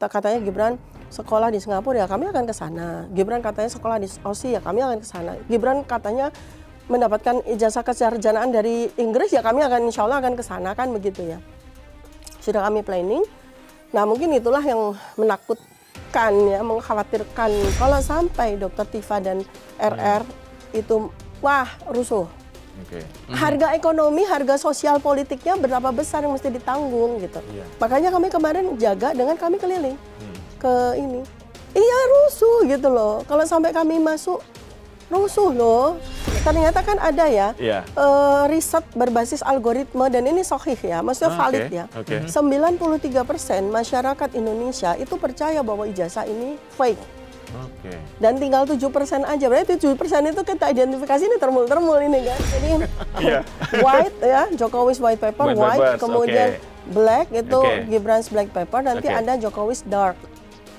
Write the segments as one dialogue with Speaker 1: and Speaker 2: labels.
Speaker 1: katanya Gibran sekolah di Singapura, ya kami akan ke sana. Gibran katanya sekolah di Aussie, ya kami akan ke sana. Gibran katanya mendapatkan ijazah kesarjanaan dari Inggris, ya kami akan insya Allah akan ke sana, kan begitu ya. Sudah kami planning. Nah mungkin itulah yang menakutkan ya, mengkhawatirkan kalau sampai Dr. Tifa dan RR itu wah rusuh. Harga ekonomi, harga sosial politiknya berapa besar yang mesti ditanggung gitu. Makanya kami kemarin jaga dengan kami keliling ke ini. Iya rusuh gitu loh. Kalau sampai kami masuk rusuh loh. Ternyata kan ada ya riset berbasis algoritma dan ini sahih ya, maksudnya valid ya. 93% masyarakat Indonesia itu percaya bahwa ijazah ini fake. Dan tinggal 7% aja, berarti 7% itu kita identifikasi ini termul ini kan. Jadi white ya, Jokowi's white paper, white, kemudian black itu Gibran's black paper, nanti ada Jokowi's dark.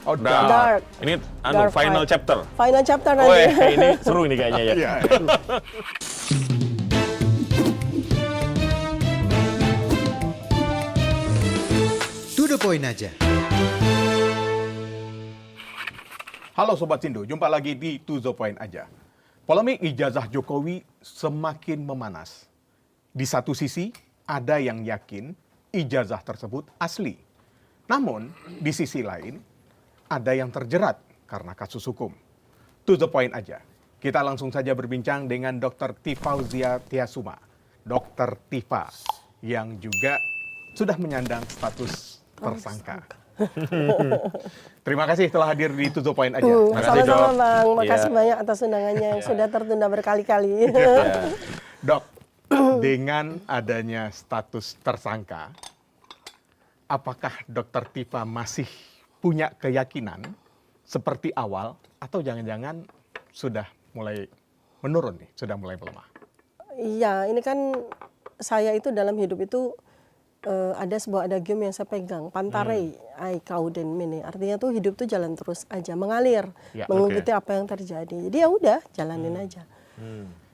Speaker 2: Oh, dark. Ini
Speaker 1: dark
Speaker 2: final
Speaker 1: white.
Speaker 2: chapter.
Speaker 1: Final chapter nanti.
Speaker 2: Ini seru ini kayaknya ya.
Speaker 3: To the point aja.
Speaker 4: Halo Sobat Sindo, jumpa lagi di To The Point aja. Polemik ijazah Jokowi semakin memanas. Di satu sisi, ada yang yakin ijazah tersebut asli. Namun, di sisi lain, ada yang terjerat karena kasus hukum. To The Point aja. Kita langsung saja berbincang dengan Dr. Tifauzia Tiasuma. Dr. Tifa, yang juga sudah menyandang status tersangka. Terima kasih telah hadir di To The Point aja.
Speaker 1: Sama-sama Bang, makasih banyak atas undangannya yang sudah tertunda berkali-kali.
Speaker 4: Dok, dengan adanya status tersangka, apakah Dr. Tifa masih punya keyakinan seperti awal atau jangan-jangan sudah mulai menurun nih, sudah mulai melemah?
Speaker 1: Iya, ini kan saya itu dalam hidup itu ada sebuah adagium yang saya pegang, pantarei ai kauden mene. Artinya tuh hidup tuh jalan terus aja, mengalir, mengikuti apa yang terjadi. Jadi ya udah, jalanin aja.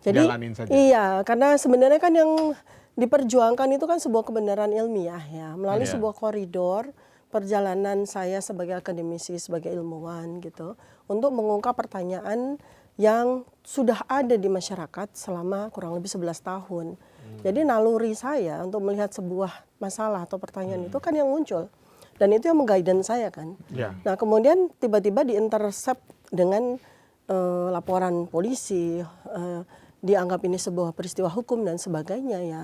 Speaker 1: Jadi
Speaker 4: jalanin saja.
Speaker 1: Iya, karena sebenarnya kan yang diperjuangkan itu kan sebuah kebenaran ilmiah ya, melalui sebuah koridor perjalanan saya sebagai akademisi, sebagai ilmuwan gitu, untuk mengungkap pertanyaan yang sudah ada di masyarakat selama kurang lebih 11 tahun. Jadi naluri saya untuk melihat sebuah masalah atau pertanyaan itu kan yang muncul. Dan itu yang mengguidance saya kan. Nah kemudian tiba-tiba diintercept dengan laporan polisi, dianggap ini sebuah peristiwa hukum dan sebagainya ya.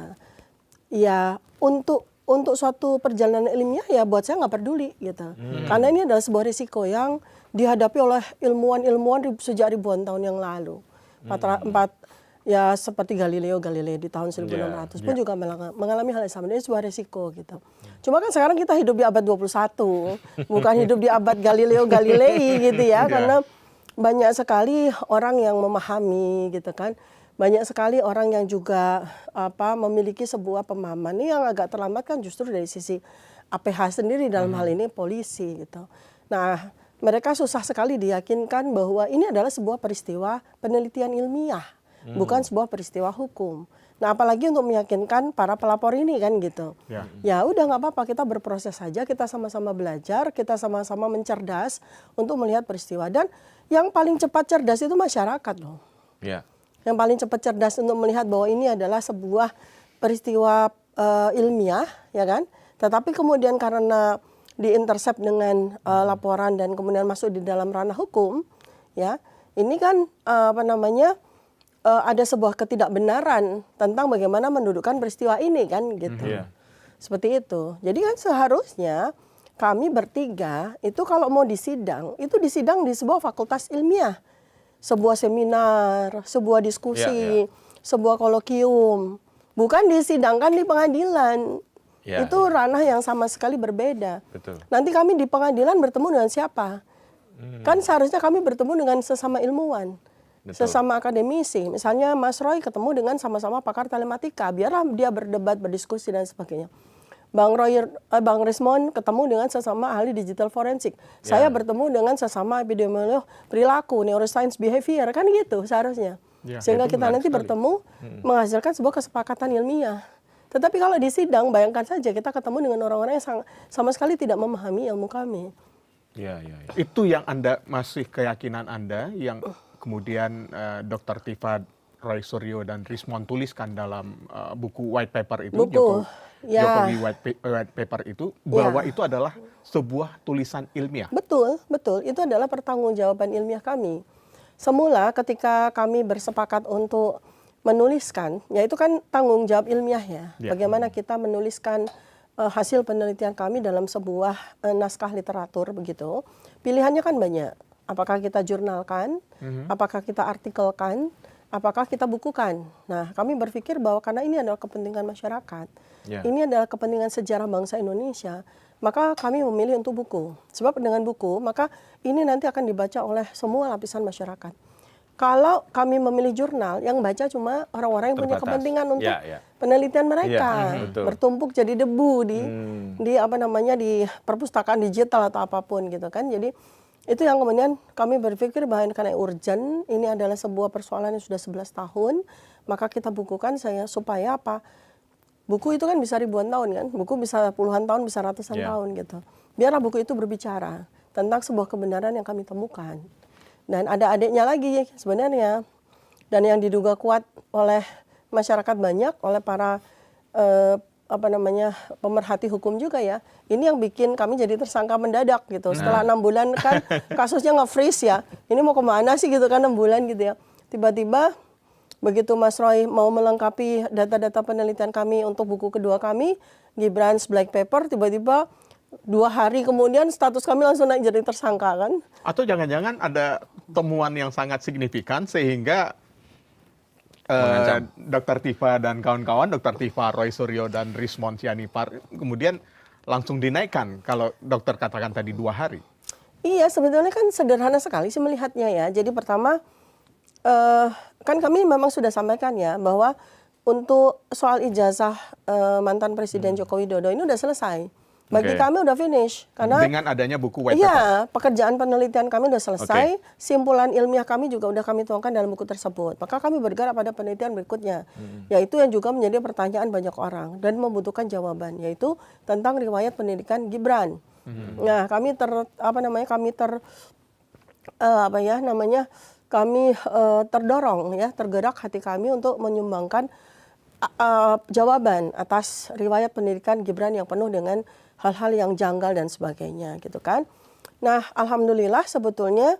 Speaker 1: Ya untuk suatu perjalanan ilmiah ya buat saya nggak peduli gitu. Karena ini adalah sebuah risiko yang dihadapi oleh ilmuwan sejak ribuan tahun yang lalu. Ya seperti Galileo di tahun 1600 pun juga mengalami hal yang sama. Ini sebuah risiko gitu. Cuma kan sekarang kita hidup di abad 21, bukan hidup di abad Galileo Galilei gitu ya. Karena banyak sekali orang yang memahami gitu kan. Banyak sekali orang yang juga memiliki sebuah pemahaman. Ini yang agak terlambat kan justru dari sisi APH sendiri dalam hal ini polisi gitu. Nah, mereka susah sekali diyakinkan bahwa ini adalah sebuah peristiwa penelitian ilmiah, bukan sebuah peristiwa hukum. Nah, apalagi untuk meyakinkan para pelapor ini kan gitu. Ya udah nggak apa-apa, kita berproses saja, kita sama-sama belajar, kita sama-sama mencerdas untuk melihat peristiwa. Dan yang paling cepat cerdas itu masyarakat loh. Yang paling cepat cerdas untuk melihat bahwa ini adalah sebuah peristiwa ilmiah, ya kan? Tetapi kemudian karena diintercept dengan laporan dan kemudian masuk di dalam ranah hukum, ya, ini kan ada sebuah ketidakbenaran tentang bagaimana mendudukkan peristiwa ini kan, gitu. Seperti itu. Jadi kan seharusnya kami bertiga itu kalau mau disidang, itu disidang di sebuah fakultas ilmiah. Sebuah seminar, sebuah diskusi, sebuah kolokium. Bukan disidangkan di pengadilan. Itu ranah yang sama sekali berbeda. Nanti kami di pengadilan bertemu dengan siapa? Kan seharusnya kami bertemu dengan sesama ilmuwan, sesama akademisi. Misalnya Mas Roy ketemu dengan sama-sama pakar telematika. Biarlah dia berdebat, berdiskusi dan sebagainya. Bang Rismon ketemu dengan sesama ahli digital forensik. Saya bertemu dengan sesama epidemiolog perilaku, neuroscience behavior, kan gitu seharusnya. Sehingga kita nanti bertemu menghasilkan sebuah kesepakatan ilmiah. Tetapi kalau di sidang, bayangkan saja kita ketemu dengan orang-orang yang sama sekali tidak memahami ilmu kami.
Speaker 2: Iya, iya, iya.
Speaker 4: Itu yang Anda masih keyakinan Anda yang kemudian Dr. Tifa Roy Suryo dan Rismond tuliskan dalam buku white paper itu,
Speaker 1: Buku, ya.
Speaker 4: Jokowi white paper itu, bahwa itu adalah sebuah tulisan ilmiah.
Speaker 1: Betul, betul. Itu adalah pertanggungjawaban ilmiah kami. Semula ketika kami bersepakat untuk menuliskan, ya itu kan tanggung jawab ilmiah ya.
Speaker 4: Ya.
Speaker 1: Bagaimana kita menuliskan hasil penelitian kami dalam sebuah naskah literatur begitu. Pilihannya kan banyak. Apakah kita jurnalkan, apakah kita artikelkan, apakah kita bukukan. Nah, kami berpikir bahwa karena ini adalah kepentingan masyarakat, ini adalah kepentingan sejarah bangsa Indonesia, maka kami memilih untuk buku. Sebab dengan buku, maka ini nanti akan dibaca oleh semua lapisan masyarakat. Kalau kami memilih jurnal, yang baca cuma orang-orang yang punya
Speaker 2: Terbatas.
Speaker 1: kepentingan untuk
Speaker 2: Ya.
Speaker 1: penelitian mereka,
Speaker 2: betul.
Speaker 1: bertumpuk jadi debu di apa namanya di perpustakaan digital atau apapun gitu kan. Jadi itu yang kemudian kami berpikir bahwa karena urgent, ini adalah sebuah persoalan yang sudah 11 tahun, maka kita bukukan supaya apa? Buku itu kan bisa ribuan tahun kan, buku bisa puluhan tahun, bisa ratusan tahun gitu. Biarlah buku itu berbicara tentang sebuah kebenaran yang kami temukan. Dan ada adiknya lagi sebenarnya, dan yang diduga kuat oleh masyarakat banyak, oleh para pemerhati hukum juga ya. Ini yang bikin kami jadi tersangka mendadak gitu. Setelah 6 bulan kan kasusnya nge-freeze ya. Ini mau kemana sih gitu kan 6 bulan gitu ya. Tiba-tiba begitu Mas Roy mau melengkapi data-data penelitian kami untuk buku kedua kami, Gibran's Black Paper, tiba-tiba 2 hari kemudian status kami langsung naik jadi tersangka kan.
Speaker 4: Atau jangan-jangan ada temuan yang sangat signifikan sehingga Dr. Tifa dan kawan-kawan, Dr. Tifa Roy Suryo dan Rismond Sianipar kemudian langsung dinaikkan kalau dokter katakan tadi 2 hari.
Speaker 1: Iya, sebetulnya kan sederhana sekali sih melihatnya ya. Jadi pertama, kan kami memang sudah sampaikan ya bahwa untuk soal ijazah mantan Presiden Joko Widodo ini udah selesai. Bagi kami udah finish. Karena
Speaker 4: dengan adanya buku white paper.
Speaker 1: iya, pekerjaan penelitian kami udah selesai. Simpulan ilmiah kami juga udah kami tuangkan dalam buku tersebut. Maka kami bergerak pada penelitian berikutnya. Yaitu yang juga menjadi pertanyaan banyak orang dan membutuhkan jawaban. Yaitu tentang riwayat pendidikan Gibran. Nah, kami terdorong ya, tergerak hati kami untuk menyumbangkan jawaban atas riwayat pendidikan Gibran yang penuh dengan hal-hal yang janggal dan sebagainya gitu kan. Nah, alhamdulillah sebetulnya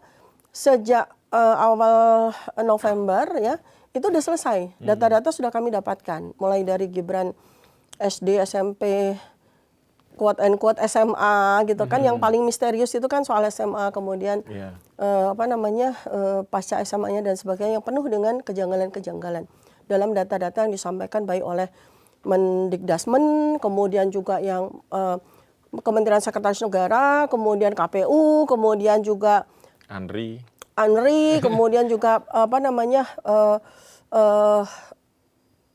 Speaker 1: sejak awal November ya, itu udah selesai. Data-data sudah kami dapatkan mulai dari Gibran SD, SMP, quote and quote SMA gitu kan. Yang paling misterius itu kan soal SMA, kemudian pasca SMA-nya dan sebagainya yang penuh dengan kejanggalan-kejanggalan dalam data-data yang disampaikan baik oleh Mendikdasmen, kemudian juga yang Kementerian Sekretaris Negara, kemudian KPU, kemudian juga
Speaker 2: Andri,
Speaker 1: kemudian juga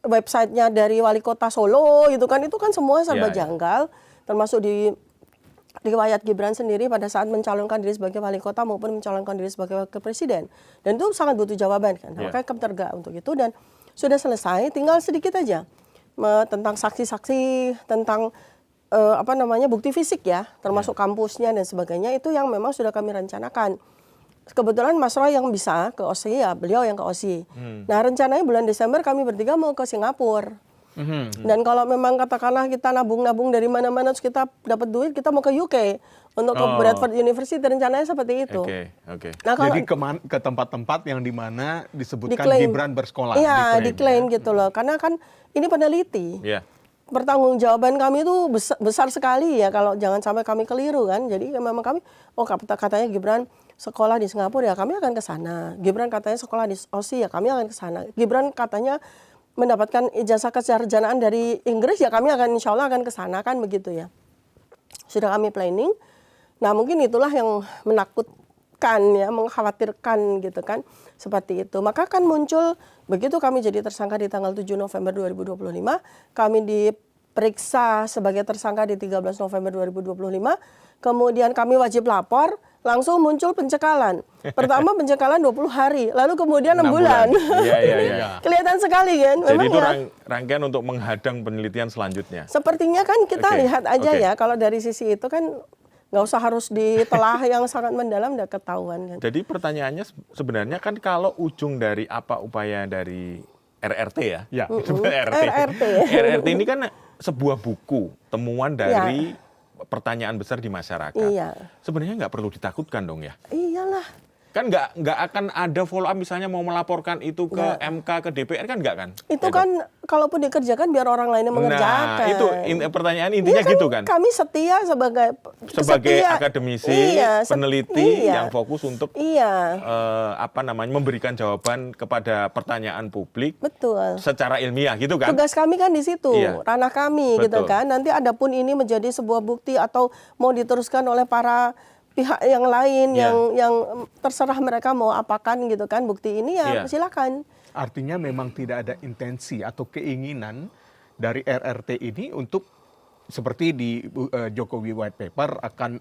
Speaker 1: websitenya dari Wali Kota Solo gitu kan, itu kan semua serba janggal, termasuk di riwayat Gibran sendiri pada saat mencalonkan diri sebagai wali kota maupun mencalonkan diri sebagai wakil presiden, dan itu sangat butuh jawaban kan. Makanya kami tergerak untuk itu dan sudah selesai, tinggal sedikit aja tentang saksi-saksi, tentang bukti fisik ya, termasuk kampusnya dan sebagainya, itu yang memang sudah kami rencanakan. Kebetulan Mas Roy yang bisa ke OSI ya, beliau yang ke OSI. Nah, rencananya bulan Desember kami bertiga mau ke Singapura. Dan kalau memang katakanlah kita nabung-nabung dari mana-mana terus kita dapat duit, kita mau ke UK untuk ke Bradford University, rencananya seperti itu. Nah,
Speaker 4: jadi ke tempat-tempat yang dimana disebutkan Gibran bersekolah.
Speaker 1: Iya, diklaim gitu loh. Karena kan ini peneliti. Pertanggungjawaban kami itu besar sekali ya, kalau jangan sampai kami keliru kan. Jadi memang kami, katanya Gibran sekolah di Singapura, ya kami akan ke sana. Gibran katanya sekolah di OSI, ya kami akan ke sana. Gibran katanya mendapatkan ijazah kesarjanaan dari Inggris, ya kami akan insya Allah akan ke sana kan begitu ya. Sudah kami planning. Nah, mungkin itulah yang menakutkan ya, mengkhawatirkan gitu kan, seperti itu. Maka kan muncul begitu kami jadi tersangka di tanggal 7 November 2025, kami diperiksa sebagai tersangka di 13 November 2025, kemudian kami wajib lapor, langsung muncul pencekalan. Pertama pencekalan 20 hari, lalu kemudian 6 bulan.
Speaker 2: Iya.
Speaker 1: Kelihatan sekali kan.
Speaker 2: Jadi
Speaker 1: memang
Speaker 2: itu
Speaker 1: ya,
Speaker 2: rangkaian untuk menghadang penelitian selanjutnya.
Speaker 1: sepertinya kan kita lihat aja ya, kalau dari sisi itu kan nggak usah harus ditelah yang sangat mendalam, udah ketahuan kan.
Speaker 2: Jadi pertanyaannya sebenarnya kan kalau ujung dari apa upaya dari RRT ya?
Speaker 4: Ya.
Speaker 1: RRT.
Speaker 2: RRT ini kan sebuah buku temuan dari pertanyaan besar di masyarakat.
Speaker 1: Iya.
Speaker 2: Sebenarnya nggak perlu ditakutkan dong ya?
Speaker 1: Iyalah.
Speaker 2: Kan nggak akan ada follow up misalnya mau melaporkan itu ke MK, ke DPR kan nggak kan?
Speaker 1: Itu kan kalaupun dikerjakan biar orang lain yang mengerjakan.
Speaker 2: Nah, itu pertanyaan intinya
Speaker 1: Iya
Speaker 2: gitu kan?
Speaker 1: Kami setia sebagai
Speaker 2: akademisi, peneliti yang fokus untuk memberikan jawaban kepada pertanyaan publik.
Speaker 1: Betul.
Speaker 2: Secara ilmiah gitu kan?
Speaker 1: Tugas kami kan di situ,
Speaker 2: Iya.
Speaker 1: ranah kami gitu
Speaker 2: Betul.
Speaker 1: kan. Nanti adapun ini menjadi sebuah bukti atau mau diteruskan oleh para pihak yang lain yang terserah mereka mau apakan gitu kan bukti ini silakan.
Speaker 4: Artinya memang tidak ada intensi atau keinginan dari RRT ini untuk seperti di Jokowi White Paper akan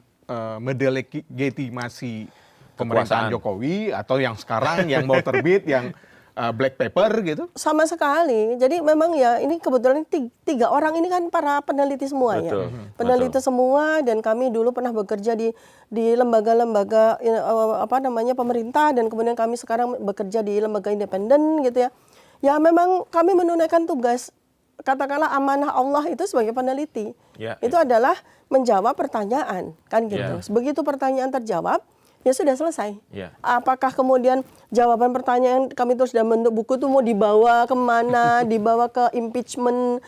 Speaker 4: mendelegitimasi pemerintahan Jokowi atau yang sekarang yang mau terbit yang Black Paper gitu.
Speaker 1: Sama sekali. Jadi memang ya ini kebetulan tiga orang ini kan para peneliti semua.
Speaker 2: Betul,
Speaker 1: ya. Peneliti semua dan kami dulu pernah bekerja di lembaga-lembaga pemerintah dan kemudian kami sekarang bekerja di lembaga independen gitu ya. Ya memang kami menunaikan tugas katakanlah amanah Allah itu sebagai peneliti. Itu adalah menjawab pertanyaan kan gitu. Begitu pertanyaan terjawab ya sudah selesai. Apakah kemudian jawaban pertanyaan kami terus dalam bentuk buku itu mau dibawa kemana, dibawa ke impeachment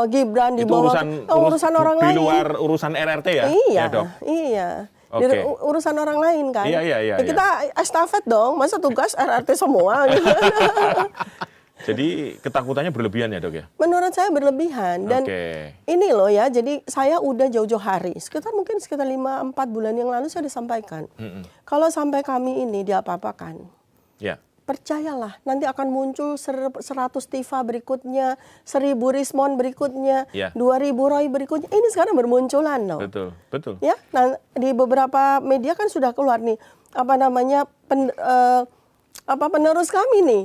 Speaker 1: Gibran, dibawa urusan orang lain.
Speaker 2: Di luar urusan RRT ya?
Speaker 1: Iya,
Speaker 2: ya, Dok?
Speaker 1: iya.
Speaker 2: Okay.
Speaker 1: Urusan orang lain kan.
Speaker 2: Iya.
Speaker 1: Kita estafet dong, masa tugas RRT semua.
Speaker 2: Jadi ketakutannya berlebihan ya dok ya?
Speaker 1: Menurut saya berlebihan dan ini loh ya, jadi saya udah jauh-jauh hari, sekitar 5-4 bulan yang lalu saya disampaikan. Kalau sampai kami ini diapa-apakan, percayalah nanti akan muncul 100 Tifa berikutnya, 1000 Rismon berikutnya, 2000 Roy berikutnya. Ini sekarang bermunculan loh.
Speaker 2: Betul.
Speaker 1: Ya, nah di beberapa media kan sudah keluar nih penerus kami nih.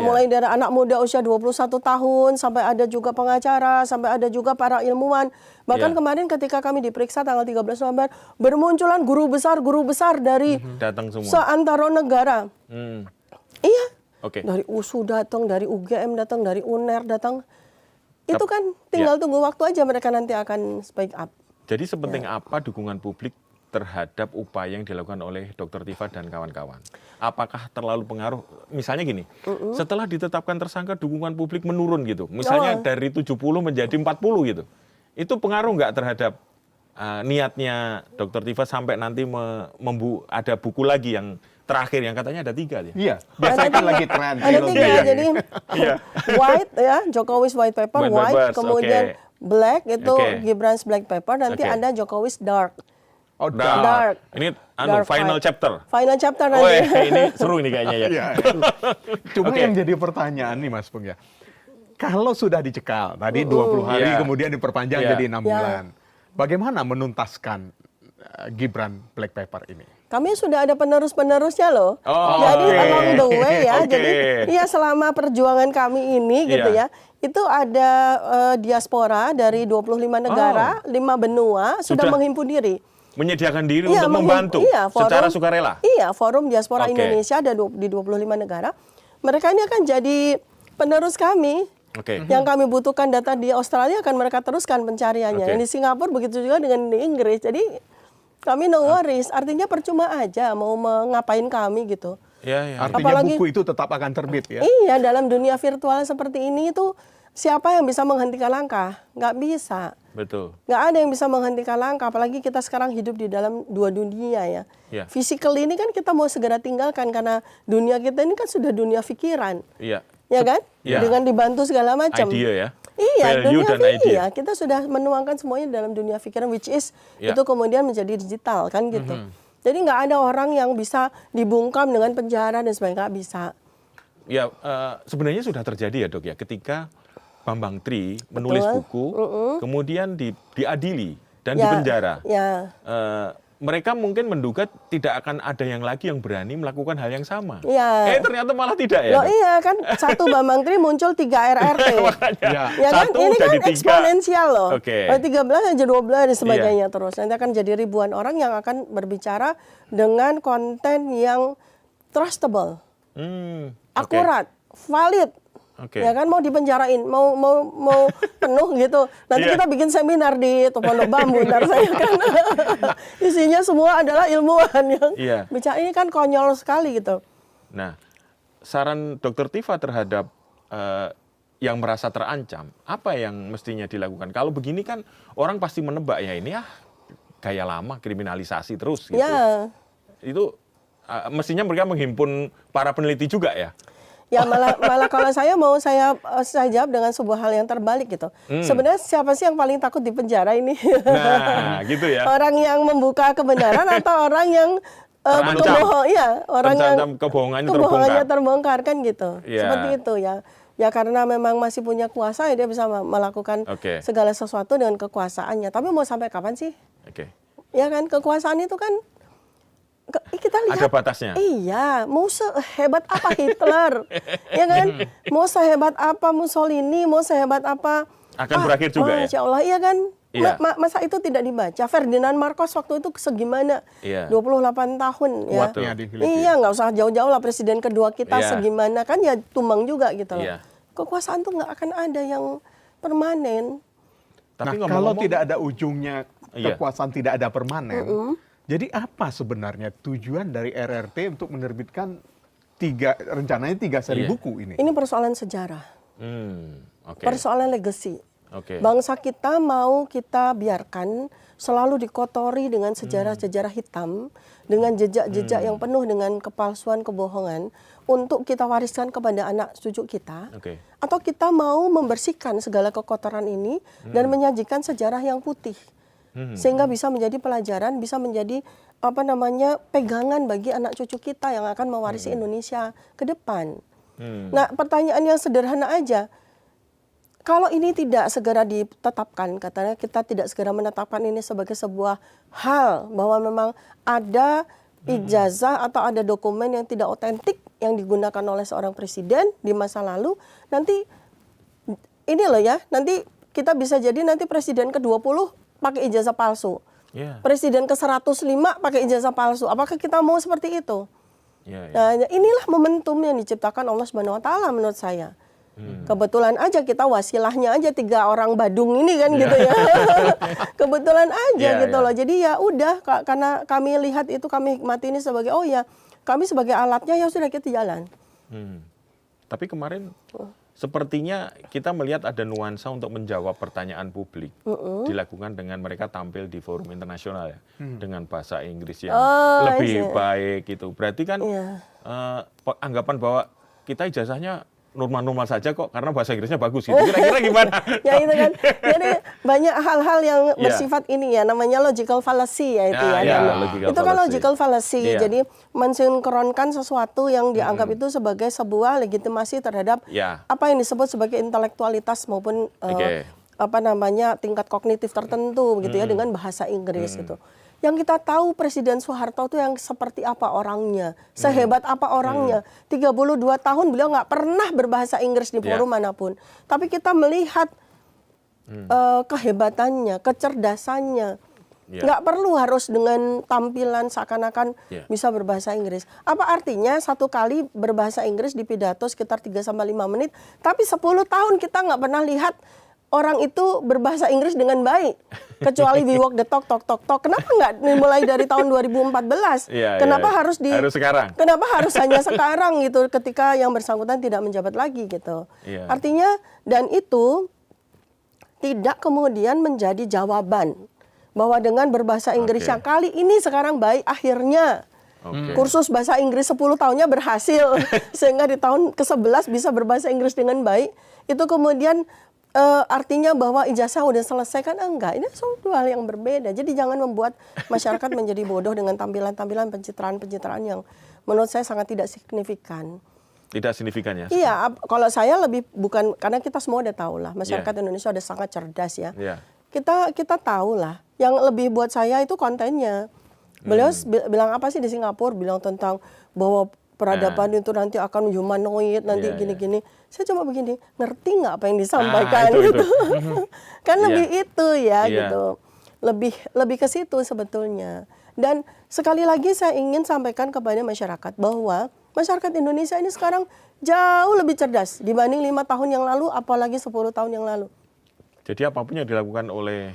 Speaker 1: Mulai dari anak muda usia 21 tahun sampai ada juga pengacara, sampai ada juga para ilmuwan. Bahkan kemarin ketika kami diperiksa tanggal 13 November bermunculan guru besar dari
Speaker 2: datang semua.
Speaker 1: seantero negara. Iya. Dari USU datang, dari UGM datang, dari UNER datang. Itu kan tinggal tunggu waktu aja mereka nanti akan speak up.
Speaker 2: Jadi sepenting apa dukungan publik terhadap upaya yang dilakukan oleh Dr. Tifa dan kawan-kawan? Apakah terlalu pengaruh? Misalnya gini, setelah ditetapkan tersangka dukungan publik menurun gitu. Misalnya dari 70 menjadi 40 gitu. Itu pengaruh nggak terhadap niatnya Dr. Tifa sampai nanti ada buku lagi yang terakhir yang katanya ada 3 ya?
Speaker 4: Iya, biasanya kan lagi tren.
Speaker 1: Ada 3, jadi white ya, Jokowi's white paper, white, kemudian black itu Gibran's black paper, nanti ada Jokowi's dark.
Speaker 2: Dark. Ini final chapter.
Speaker 1: Final chapter nanti.
Speaker 2: Ini seru ini kayaknya ya.
Speaker 4: Cuma yang jadi pertanyaan nih Mas Pung ya. Kalau sudah dicekal, tadi 20 hari kemudian diperpanjang jadi 6 bulan. Bagaimana menuntaskan Gibran Black Paper ini?
Speaker 1: Kami sudah ada penerus-penerusnya loh. Jadi along the way ya. Jadi ya selama perjuangan kami ini gitu ya. Itu ada diaspora dari 25 negara, 5 benua sudah menghimpun diri.
Speaker 2: Menyediakan diri untuk membantu secara sukarela?
Speaker 1: Iya, Forum Diaspora Indonesia ada di 25 negara. Mereka ini akan jadi penerus kami. Yang kami butuhkan data di Australia akan mereka teruskan pencariannya. Yang di Singapura begitu juga dengan di Inggris. Jadi kami no worries. Artinya percuma aja mau ngapain kami gitu.
Speaker 4: Artinya
Speaker 1: apalagi,
Speaker 4: buku itu tetap akan terbit ya?
Speaker 1: Iya, dalam dunia virtual seperti ini itu siapa yang bisa menghentikan langkah? Nggak bisa.
Speaker 2: Betul.
Speaker 1: Nggak ada yang bisa menghentikan langkah, apalagi kita sekarang hidup di dalam 2 dunia ya. Physical ini kan kita mau segera tinggalkan karena dunia kita ini kan sudah dunia pikiran. Ya kan? Dengan dibantu segala macam.
Speaker 2: Idea ya.
Speaker 1: Iya,
Speaker 2: value dan idea.
Speaker 1: Kita sudah menuangkan semuanya dalam dunia pikiran, which is itu kemudian menjadi digital kan gitu. Jadi nggak ada orang yang bisa dibungkam dengan penjara dan sebagainya, nggak bisa.
Speaker 2: Ya, sebenarnya sudah terjadi ya dok ya, ketika Bambang Tri menulis buku, kemudian diadili dan dipenjara. mereka mungkin menduga tidak akan ada yang lagi yang berani melakukan hal yang sama.
Speaker 1: Iya.
Speaker 2: Ternyata malah tidak ya.
Speaker 1: Loh iya kan, satu Bambang Tri muncul 3 RRT.
Speaker 4: Ya.
Speaker 1: Ya kan,
Speaker 2: Satu
Speaker 1: ini
Speaker 2: jadi
Speaker 1: kan
Speaker 2: 3.
Speaker 1: eksponensial loh.
Speaker 2: Oke.
Speaker 1: Kalau 13 jadi 12 dan sebagainya terus. Nanti akan jadi ribuan orang yang akan berbicara dengan konten yang trustable,
Speaker 2: Oke.
Speaker 1: akurat, valid.
Speaker 2: Oke.
Speaker 1: Ya kan, mau dipenjarain, mau penuh gitu. Nanti
Speaker 2: Iya.
Speaker 1: kita bikin seminar di Pondok Bambu, ntar saya kan. Isinya semua adalah ilmuwan yang
Speaker 2: Iya.
Speaker 1: bicara, ini kan konyol sekali gitu.
Speaker 2: Nah, saran Dr. Tifa terhadap yang merasa terancam, apa yang mestinya dilakukan? Kalau begini kan orang pasti menebak ya ini gaya lama kriminalisasi terus gitu.
Speaker 1: Ya.
Speaker 2: Itu mestinya mereka menghimpun para peneliti juga ya.
Speaker 1: Ya malah kalau saya jawab dengan sebuah hal yang terbalik gitu. Sebenarnya siapa sih yang paling takut di penjara ini?
Speaker 2: Nah, gitu ya.
Speaker 1: Orang yang membuka kebenaran atau orang yang
Speaker 2: Terancam.
Speaker 1: orang yang
Speaker 2: Terancam kebohongannya
Speaker 1: kebohongannya terbongkar kan gitu.
Speaker 2: Iya.
Speaker 1: Seperti itu ya. Ya karena memang masih punya kuasa ya dia bisa melakukan
Speaker 2: Oke.
Speaker 1: segala sesuatu dengan kekuasaannya. Tapi mau sampai kapan sih?
Speaker 2: Oke.
Speaker 1: Ya kan, kekuasaan itu kan kita lihat
Speaker 2: Ada batasnya.
Speaker 1: Iya, mau sehebat apa Hitler, ya kan? Mau sehebat apa Mussolini, mau sehebat apa
Speaker 2: Akan berakhir juga ya?
Speaker 1: Masya Allah, iya kan?
Speaker 2: Iya.
Speaker 1: Masa itu tidak dibaca? Ferdinand Marcos waktu itu segimana?
Speaker 2: Iya.
Speaker 1: 28 tahun ya.
Speaker 2: Kuat tuh.
Speaker 4: Ya, di Filipina.
Speaker 1: Iya, nggak usah jauh-jauh lah presiden kedua kita
Speaker 2: Iya.
Speaker 1: segimana kan ya tumbang juga gitu loh.
Speaker 2: Iya.
Speaker 1: Kekuasaan tuh nggak akan ada yang permanen.
Speaker 2: Tapi
Speaker 4: Nah, kalau
Speaker 2: ngomong-ngomong-
Speaker 4: tidak ada ujungnya,
Speaker 2: Iya.
Speaker 4: kekuasaan tidak ada permanen. Jadi apa sebenarnya tujuan dari RRT untuk menerbitkan rencananya 3 seri
Speaker 2: Iya.
Speaker 4: buku ini?
Speaker 1: Ini persoalan sejarah,
Speaker 2: Oke.
Speaker 1: persoalan legacy.
Speaker 2: Oke.
Speaker 1: Bangsa kita mau kita biarkan selalu dikotori dengan sejarah-sejarah hitam, dengan jejak-jejak yang penuh dengan kepalsuan, kebohongan, untuk kita wariskan kepada anak cucu kita,
Speaker 2: Oke.
Speaker 1: atau kita mau membersihkan segala kekotoran ini dan menyajikan sejarah yang putih, sehingga bisa menjadi pelajaran, bisa menjadi pegangan bagi anak cucu kita yang akan mewarisi Indonesia ke depan. Nah, pertanyaan yang sederhana aja. Kalau ini tidak segera ditetapkan, katanya kita tidak segera menetapkan ini sebagai sebuah hal bahwa memang ada ijazah atau ada dokumen yang tidak otentik yang digunakan oleh seorang presiden di masa lalu, nanti ini loh ya, nanti kita bisa jadi nanti presiden ke-20 pakai ijazah palsu.
Speaker 2: Iya.
Speaker 1: Presiden ke-105 pakai ijazah palsu. Apakah kita mau seperti itu?
Speaker 2: Iya, iya.
Speaker 1: Nah, inilah momentum yang diciptakan Allah Subhanahu wa taala menurut saya. Kebetulan aja kita wasilahnya aja 3 orang Badung ini kan gitu ya. Kebetulan aja
Speaker 2: Iya,
Speaker 1: gitu
Speaker 2: iya.
Speaker 1: loh. Jadi ya udah karena kami lihat itu, kami hikmati ini sebagai kami sebagai alatnya ya sudah kita jalan.
Speaker 2: Tapi kemarin sepertinya kita melihat ada nuansa untuk menjawab pertanyaan publik dilakukan dengan mereka tampil di forum internasional ya, dengan bahasa Inggris yang lebih baik gitu. Berarti kan
Speaker 1: Iya.
Speaker 2: anggapan bahwa kita ijazahnya normal-normal saja kok karena bahasa Inggrisnya bagus gitu. Kira-kira gimana?
Speaker 1: Ya itu kan. Jadi banyak hal-hal yang
Speaker 2: Iya.
Speaker 1: bersifat ini ya, namanya logical fallacy ya itu
Speaker 2: Ah,
Speaker 1: ya.
Speaker 2: iya,
Speaker 1: namanya.
Speaker 2: logical
Speaker 1: Itu kan
Speaker 2: fallacy.
Speaker 1: logical fallacy.
Speaker 2: Iya.
Speaker 1: Jadi mensinkronkan sesuatu yang dianggap itu sebagai sebuah legitimasi terhadap
Speaker 2: Iya.
Speaker 1: apa yang disebut sebagai intelektualitas maupun
Speaker 2: Oke.
Speaker 1: tingkat kognitif tertentu gitu ya dengan bahasa Inggris gitu. Yang kita tahu Presiden Soeharto itu yang seperti apa orangnya, sehebat apa orangnya. 32 tahun beliau nggak pernah berbahasa Inggris di forum manapun. Tapi kita melihat kehebatannya, kecerdasannya.
Speaker 2: Ya.
Speaker 1: Nggak perlu harus dengan tampilan seakan-akan
Speaker 2: Ya.
Speaker 1: bisa berbahasa Inggris. Apa artinya satu kali berbahasa Inggris di pidato sekitar 3-5 menit, tapi 10 tahun kita nggak pernah lihat orang itu berbahasa Inggris dengan baik. Kecuali we walk the talk, talk, talk, talk. Kenapa nggak dimulai dari tahun 2014?
Speaker 2: Iya,
Speaker 1: Kenapa
Speaker 2: iya.
Speaker 1: harus
Speaker 2: sekarang?
Speaker 1: Kenapa harus hanya sekarang gitu ketika yang bersangkutan tidak menjabat lagi gitu.
Speaker 2: Iya.
Speaker 1: Artinya dan itu tidak kemudian menjadi jawaban bahwa dengan berbahasa Inggris
Speaker 2: Oke.
Speaker 1: yang kali ini sekarang baik akhirnya
Speaker 2: Oke.
Speaker 1: kursus bahasa Inggris 10 tahunnya berhasil sehingga di tahun ke-11 bisa berbahasa Inggris dengan baik, itu kemudian artinya bahwa ijazah udah selesai kan? Enggak, ini suatu hal yang berbeda. Jadi jangan membuat masyarakat menjadi bodoh dengan tampilan-tampilan pencitraan-pencitraan yang menurut saya sangat tidak signifikan.
Speaker 2: Tidak signifikan ya?
Speaker 1: Iya, kalau saya lebih bukan, karena kita semua udah tahu lah masyarakat Indonesia udah sangat cerdas ya.
Speaker 2: Iya.
Speaker 1: Kita tahu lah. Yang lebih buat saya itu kontennya. Beliau bilang apa sih di Singapura, bilang tentang bahwa peradaban itu nanti akan humanoid, nanti
Speaker 2: Iya,
Speaker 1: gini-gini. Saya cuma begini, ngerti nggak apa yang disampaikan
Speaker 2: itu.
Speaker 1: gitu. Kan
Speaker 2: Iya.
Speaker 1: lebih itu ya
Speaker 2: Iya.
Speaker 1: gitu. Lebih ke situ sebetulnya. Dan sekali lagi saya ingin sampaikan kepada masyarakat bahwa masyarakat Indonesia ini sekarang jauh lebih cerdas dibanding 5 tahun yang lalu, apalagi 10 tahun yang lalu.
Speaker 2: Jadi apapun yang dilakukan oleh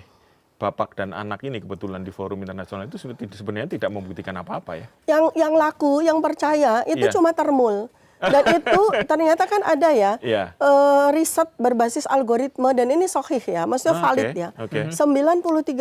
Speaker 2: bapak dan anak ini kebetulan di forum internasional itu sebenarnya tidak membuktikan apa-apa ya.
Speaker 1: Yang laku, yang percaya itu
Speaker 2: Iya.
Speaker 1: cuma termul. Dan itu ternyata kan ada ya
Speaker 2: Iya.
Speaker 1: riset berbasis algoritma, dan ini sahih ya, maksudnya valid
Speaker 2: Oke,
Speaker 1: ya.
Speaker 2: oke.
Speaker 1: 93%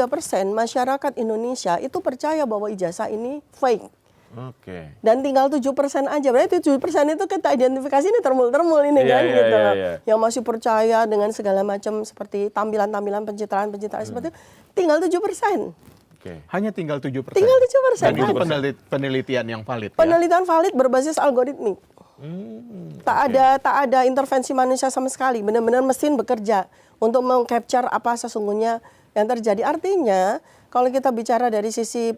Speaker 1: masyarakat Indonesia itu percaya bahwa ijazah ini fake.
Speaker 2: Oke.
Speaker 1: Dan tinggal 7% aja. Berarti 7% itu kita identifikasi ini termul-termul ini
Speaker 2: Iya,
Speaker 1: kan
Speaker 2: iya,
Speaker 1: gitu.
Speaker 2: iya, iya.
Speaker 1: Yang masih percaya dengan segala macam seperti tampilan-tampilan pencitraan-pencitraan seperti itu, tinggal 7%.
Speaker 2: Oke.
Speaker 4: Hanya tinggal 7%.
Speaker 1: Tinggal 7%.
Speaker 4: Dan itu penelitian yang valid ya.
Speaker 1: Penelitian valid berbasis algoritmik. Tak ada intervensi manusia sama sekali. Benar-benar mesin bekerja untuk meng-capture apa sesungguhnya yang terjadi. Artinya kalau kita bicara dari sisi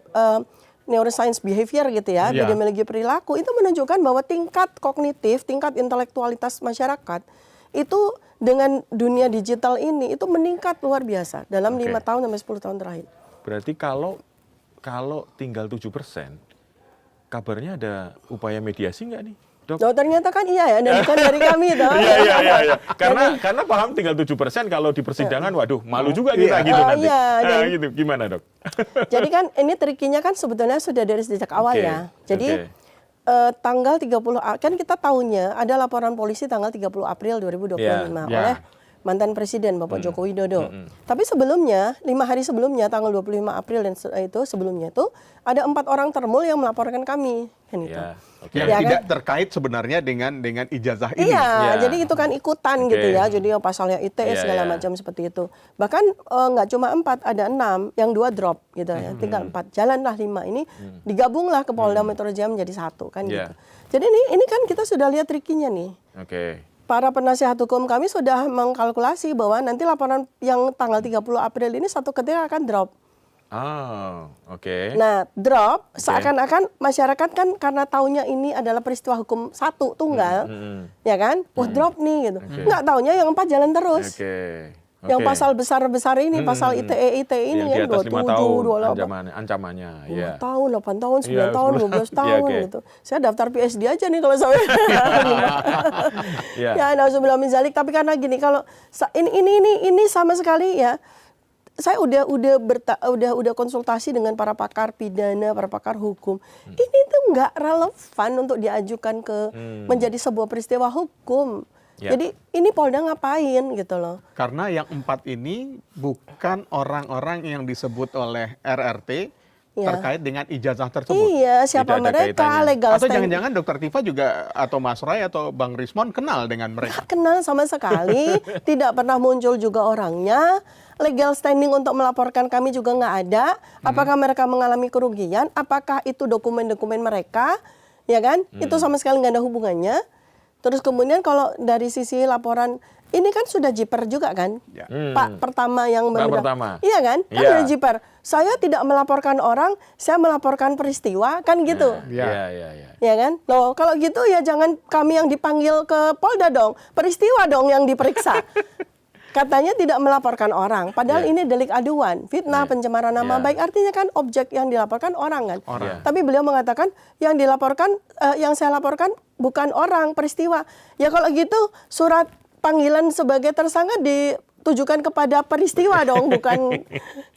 Speaker 1: neuroscience behavior gitu ya,
Speaker 4: Iya.
Speaker 1: epidemiologi perilaku, itu menunjukkan bahwa tingkat kognitif, tingkat intelektualitas masyarakat itu dengan dunia digital ini itu meningkat luar biasa dalam
Speaker 2: Oke.
Speaker 1: 5 tahun sampai 10 tahun terakhir.
Speaker 2: Berarti kalau tinggal 7%, kabarnya ada upaya mediasi nggak nih, Dok?
Speaker 1: Oh, ternyata kan iya ya, dan bukan dari kami toh.
Speaker 2: Iya. Karena paham tinggal 7% kalau di persidangan, waduh, malu juga kita gitu
Speaker 1: Oh,
Speaker 2: nanti.
Speaker 1: iya,
Speaker 2: Nah,
Speaker 1: dan-
Speaker 2: gitu. Gimana, Dok?
Speaker 1: Jadi kan ini trikinya kan sebetulnya sudah dari sejak awal
Speaker 2: Oke,
Speaker 1: ya. Jadi
Speaker 2: oke.
Speaker 1: tanggal 30 kan kita tahunya ada laporan polisi tanggal 30 April 2025
Speaker 4: Ya,
Speaker 1: oleh mantan presiden Bapak Joko Widodo. Tapi sebelumnya, 5 hari sebelumnya tanggal 25 April dan itu sebelumnya itu ada 4 orang termul yang melaporkan kami kan itu.
Speaker 2: Ya, oke.
Speaker 4: Yang
Speaker 1: Ya,
Speaker 4: tidak
Speaker 1: kan?
Speaker 4: terkait sebenarnya dengan ijazah ini.
Speaker 1: Iya,
Speaker 2: Ya.
Speaker 1: jadi itu kan ikutan
Speaker 2: Oke.
Speaker 1: gitu ya. Jadi yang pasalnya ITE
Speaker 2: Iya,
Speaker 1: segala
Speaker 2: iya.
Speaker 1: macam seperti itu. Bahkan nggak cuma 4, ada 6, yang 2 drop gitu ya. Tinggal 4, jalanlah 5 ini digabunglah ke Polda Metro Jaya menjadi 1 kan
Speaker 2: Iya.
Speaker 1: gitu. Jadi ini kan kita sudah lihat trikinya nih.
Speaker 2: Oke.
Speaker 1: Para penasihat hukum kami sudah mengkalkulasi bahwa nanti laporan yang tanggal 30 April ini satu ketika akan drop.
Speaker 2: Oh, oke.
Speaker 1: Nah, drop seakan-akan masyarakat kan karena taunya ini adalah peristiwa hukum satu tunggal, ya kan? Wah, drop nih gitu. Nggak taunya yang 4 jalan terus.
Speaker 2: Oke.
Speaker 1: Yang
Speaker 2: Oke.
Speaker 1: pasal besar-besar ini, pasal ITE ini
Speaker 2: yang di
Speaker 1: kan
Speaker 2: atas 5 tahun
Speaker 1: 27, 28.
Speaker 2: ancamannya.
Speaker 1: 5
Speaker 2: Ya.
Speaker 1: tahun, 8 tahun, 9
Speaker 2: Iya,
Speaker 1: tahun,
Speaker 2: 10
Speaker 1: 12
Speaker 2: Iya,
Speaker 1: tahun
Speaker 2: oke.
Speaker 1: gitu. Saya daftar PSD aja nih kalau sampai
Speaker 2: Iya.
Speaker 1: Ya, nauzubillah min zalik. Tapi karena gini, kalau ini sama sekali ya, saya udah konsultasi dengan para pakar pidana, para pakar hukum. Ini tuh nggak relevan untuk diajukan ke menjadi sebuah peristiwa hukum.
Speaker 2: Ya.
Speaker 1: Jadi ini Polda ngapain gitu loh.
Speaker 4: Karena yang 4 ini bukan orang-orang yang disebut oleh RRT
Speaker 1: Ya.
Speaker 4: terkait dengan ijazah tersebut.
Speaker 1: Iya, siapa
Speaker 2: Tidak ada
Speaker 1: mereka,
Speaker 2: kaitannya.
Speaker 1: legal
Speaker 4: Atau
Speaker 1: stand-
Speaker 4: jangan-jangan Dokter Tifa juga atau Mas Roy atau Bang Rismon kenal dengan mereka.
Speaker 1: Nggak kenal sama sekali, tidak pernah muncul juga orangnya. Legal standing untuk melaporkan kami juga nggak ada. Apakah mereka mengalami kerugian? Apakah itu dokumen-dokumen mereka? Ya kan? Itu sama sekali nggak ada hubungannya. Terus kemudian kalau dari sisi laporan, ini kan sudah jiper juga kan?
Speaker 4: Ya.
Speaker 1: Pak pertama yang
Speaker 2: Pak
Speaker 1: benar-
Speaker 2: pertama.
Speaker 1: Iya kan? Kan
Speaker 2: Iya.
Speaker 1: udah jiper. Saya tidak melaporkan orang, saya melaporkan peristiwa, kan gitu.
Speaker 2: Iya.
Speaker 1: Ya kan? Loh, kalau gitu ya jangan kami yang dipanggil ke Polda dong. Peristiwa dong yang diperiksa. Katanya tidak melaporkan orang. Padahal
Speaker 2: Ya.
Speaker 1: ini delik aduan. Fitnah, pencemaran nama
Speaker 2: Ya.
Speaker 1: baik. Artinya kan objek yang dilaporkan orang kan.
Speaker 2: Orang.
Speaker 1: Tapi beliau mengatakan yang dilaporkan, yang saya laporkan bukan orang, peristiwa. Ya kalau gitu surat panggilan sebagai tersangka ditujukan kepada peristiwa dong,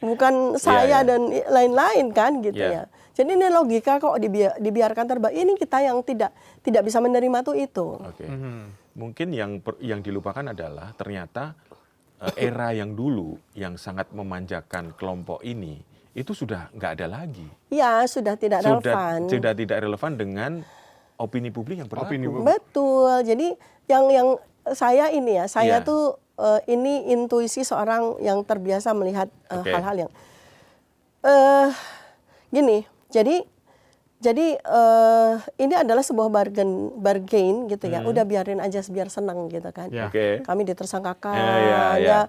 Speaker 1: bukan saya
Speaker 2: ya.
Speaker 1: dan lain-lain kan gitu
Speaker 2: Ya.
Speaker 1: ya. Jadi ini logika kok dibiarkan terbang. Ini kita yang tidak bisa menerima tuh itu.
Speaker 2: Oke. Mungkin yang dilupakan adalah ternyata era yang dulu yang sangat memanjakan kelompok ini itu sudah nggak ada lagi.
Speaker 1: Ya sudah tidak relevan.
Speaker 2: Sudah tidak relevan dengan opini publik yang berlaku.
Speaker 4: Opini publik.
Speaker 1: Betul. Jadi yang saya ini ya, saya
Speaker 2: Iya.
Speaker 1: tuh ini intuisi seorang yang terbiasa melihat
Speaker 2: Oke.
Speaker 1: hal-hal yang gini. Jadi ini adalah sebuah bargain gitu ya. Udah biarin aja biar senang gitu kan.
Speaker 4: Ya.
Speaker 2: Oke.
Speaker 1: Kami ditersangkakan
Speaker 2: Iya.
Speaker 1: ya.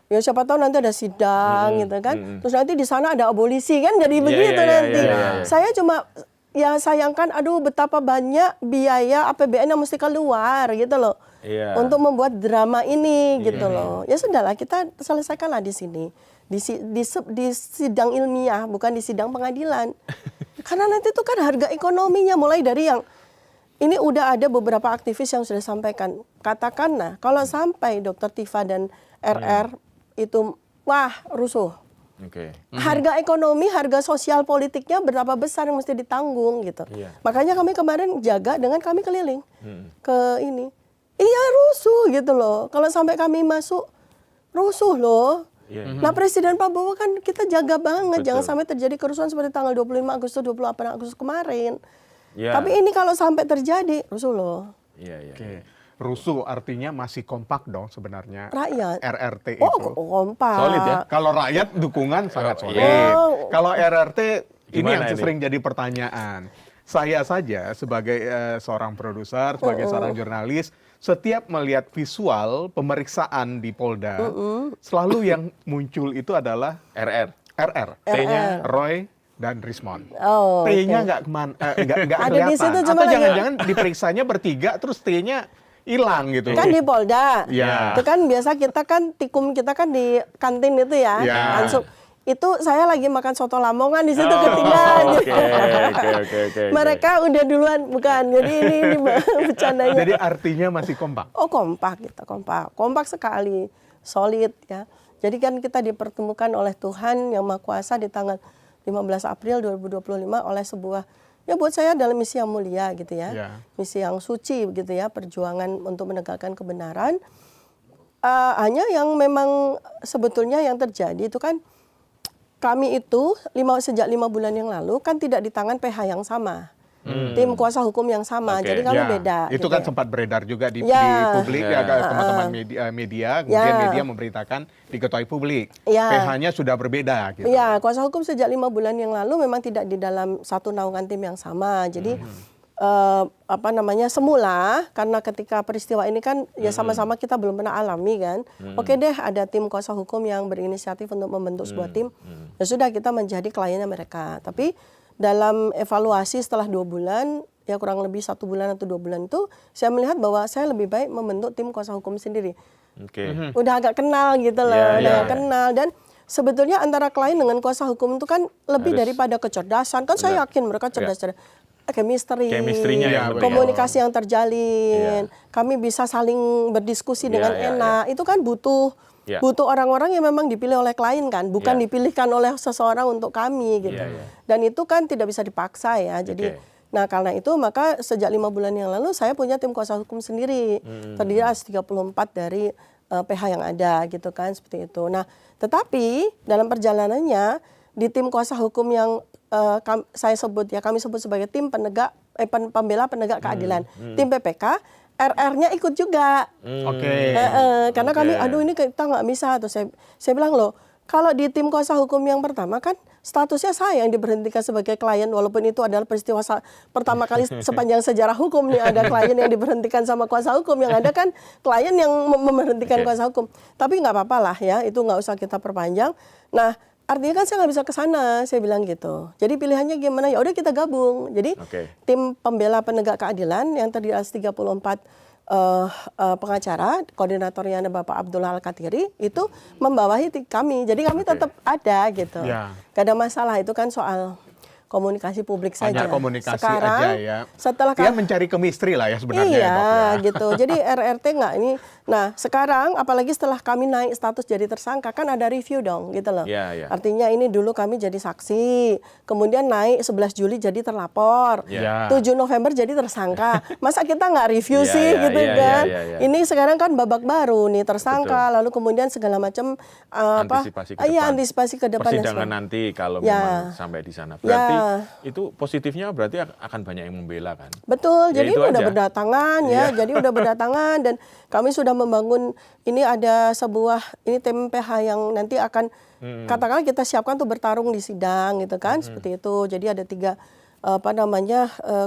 Speaker 1: Ya siapa tahu nanti ada sidang gitu kan. Terus nanti di sana ada abolisi kan jadi begitu nanti. Saya cuma ya sayangkan aduh betapa banyak biaya APBN yang mesti keluar gitu loh. Untuk membuat drama ini gitu loh. Ya sudahlah kita selesaikanlah di sini. Di sidang ilmiah bukan di sidang pengadilan. Karena nanti itu kan harga ekonominya mulai dari yang ini udah ada beberapa aktivis yang sudah sampaikan. Katakanlah kalau sampai Dr. Tifa dan RR itu wah rusuh. Harga ekonomi, harga sosial politiknya berapa besar yang mesti ditanggung gitu. Makanya kami kemarin jaga dengan kami keliling ke ini. Iya rusuh gitu loh. Kalau sampai kami masuk rusuh loh. Nah Presiden Prabowo kan kita jaga banget. Jangan sampai terjadi kerusuhan seperti tanggal 25 Agustus, 28 Agustus kemarin. Tapi ini kalau sampai terjadi rusuh loh.
Speaker 4: Rusuh artinya masih kompak dong sebenarnya.
Speaker 1: Rakyat.
Speaker 4: RRT
Speaker 1: Oh
Speaker 4: itu.
Speaker 1: kompak.
Speaker 2: Solid ya?
Speaker 4: Kalau rakyat dukungan sangat solid. Kalau RRT ini
Speaker 2: Gimana
Speaker 4: yang
Speaker 2: ini?
Speaker 4: sering jadi pertanyaan. Saya saja sebagai seorang produser, sebagai seorang jurnalis, setiap melihat visual pemeriksaan di Polda, selalu yang muncul itu adalah
Speaker 2: RR.
Speaker 4: T-nya Roy dan Rismond.
Speaker 1: Oh,
Speaker 4: T-nya
Speaker 1: oke.
Speaker 4: nggak
Speaker 1: Ada
Speaker 4: kelihatan.
Speaker 1: di situ
Speaker 4: Atau
Speaker 1: cuma lagi-
Speaker 4: jangan-jangan diperiksanya bertiga terus T-nya hilang gitu.
Speaker 1: Kan di Polda.
Speaker 4: Ya.
Speaker 1: Itu kan biasa kita kan tikum kita kan di kantin itu ya.
Speaker 4: Ya.
Speaker 1: Langsung itu saya lagi makan soto Lamongan di situ ketinggalan.
Speaker 2: Oke.
Speaker 1: Mereka udah duluan bukan. Jadi ini bercandanya.
Speaker 4: Jadi artinya masih kompak.
Speaker 1: Oh kompak kita kompak sekali, solid ya. Jadi kan kita dipertemukan oleh Tuhan yang Maha Kuasa di tanggal 15 April 2025 oleh sebuah ya buat saya adalah misi yang mulia gitu ya. Misi yang suci gitu ya, perjuangan untuk menegakkan kebenaran. Hanya yang memang sebetulnya yang terjadi itu kan kami itu sejak 5 bulan yang lalu kan tidak di tangan PH yang sama. Tim kuasa hukum yang sama. Jadi kami beda.
Speaker 4: Itu
Speaker 1: gitu
Speaker 4: kan
Speaker 1: ya.
Speaker 4: sempat beredar juga di
Speaker 1: Ya.
Speaker 4: publik ya teman-teman media, kemudian media memberitakan diketahui publik.
Speaker 1: Ya.
Speaker 4: PH-nya sudah berbeda gitu.
Speaker 1: Iya, kuasa hukum sejak 5 bulan yang lalu memang tidak di dalam satu naungan tim yang sama. Jadi semula karena ketika peristiwa ini kan ya sama-sama kita belum pernah alami kan. Oke deh ada tim kuasa hukum yang berinisiatif untuk membentuk sebuah tim. Ya sudah kita menjadi kliennya mereka. Tapi dalam evaluasi setelah 2 bulan, ya kurang lebih 1 bulan atau 2 bulan itu, saya melihat bahwa saya lebih baik membentuk tim kuasa hukum sendiri. Udah agak kenal gitu loh, udah agak kenal. Dan sebetulnya antara klien dengan kuasa hukum itu kan lebih daripada kecerdasan. Kan saya yakin mereka cerdas-cerdas.
Speaker 2: Chemistry-nya yang penting.
Speaker 1: Komunikasi yang terjalin, kami bisa saling berdiskusi dengan enak. Itu kan butuh orang-orang yang memang dipilih oleh klien kan, bukan dipilihkan oleh seseorang untuk kami gitu. Dan itu kan tidak bisa dipaksa ya. Jadi nah karena itu maka sejak 5 bulan yang lalu saya punya tim kuasa hukum sendiri. Terdiri atas 34 dari PH yang ada gitu kan seperti itu. Nah, tetapi dalam perjalanannya di tim kuasa hukum yang kami sebut sebagai tim pembela penegak keadilan, tim PPK, RR-nya ikut juga. Karena kami, aduh ini kita nggak bisa. Terus saya bilang loh, kalau di tim kuasa hukum yang pertama kan statusnya saya yang diberhentikan sebagai klien, walaupun itu adalah peristiwa pertama kali sepanjang sejarah hukum nih ada klien yang diberhentikan sama kuasa hukum, yang ada kan klien yang memberhentikan kuasa hukum. Tapi nggak apa-apa lah ya, itu nggak usah kita perpanjang. Nah, artinya kan saya nggak bisa ke sana, saya bilang gitu. Jadi pilihannya gimana? Ya udah kita gabung. Jadi tim pembela penegak keadilan yang terdiri atas 34 pengacara, koordinatornya ada Bapak Abdullah Al-Katiri, itu membawahi kami. Jadi kami tetap ada gitu. Gak ada masalah, itu kan soal komunikasi publik saja.
Speaker 4: Hanya komunikasi
Speaker 1: sekarang,
Speaker 4: aja ya.
Speaker 1: Setelah
Speaker 4: dia mencari chemistry lah ya sebenarnya.
Speaker 1: Iya
Speaker 4: ya, Dok, ya.
Speaker 1: gitu. Jadi RRT nggak ini. Nah sekarang apalagi setelah kami naik status jadi tersangka kan ada review dong gitu loh. Artinya ini dulu kami jadi saksi, kemudian naik 11 Juli jadi terlapor, 7 November jadi tersangka. Masa kita nggak review sih gitu kan? Ini sekarang kan babak baru nih tersangka, lalu kemudian segala macam antisipasi ke depan.
Speaker 2: Persidangan nanti kalau memang sampai di sana. Berarti itu positifnya berarti akan banyak yang membela kan?
Speaker 1: Betul,
Speaker 2: Ya
Speaker 1: jadi
Speaker 2: itu
Speaker 1: ini udah
Speaker 2: aja.
Speaker 1: berdatangan ya, jadi udah berdatangan dan kami sudah membangun, ini ada sebuah, ini tim PH yang nanti akan, katakanlah kita siapkan untuk bertarung di sidang gitu kan, seperti itu. Jadi ada 3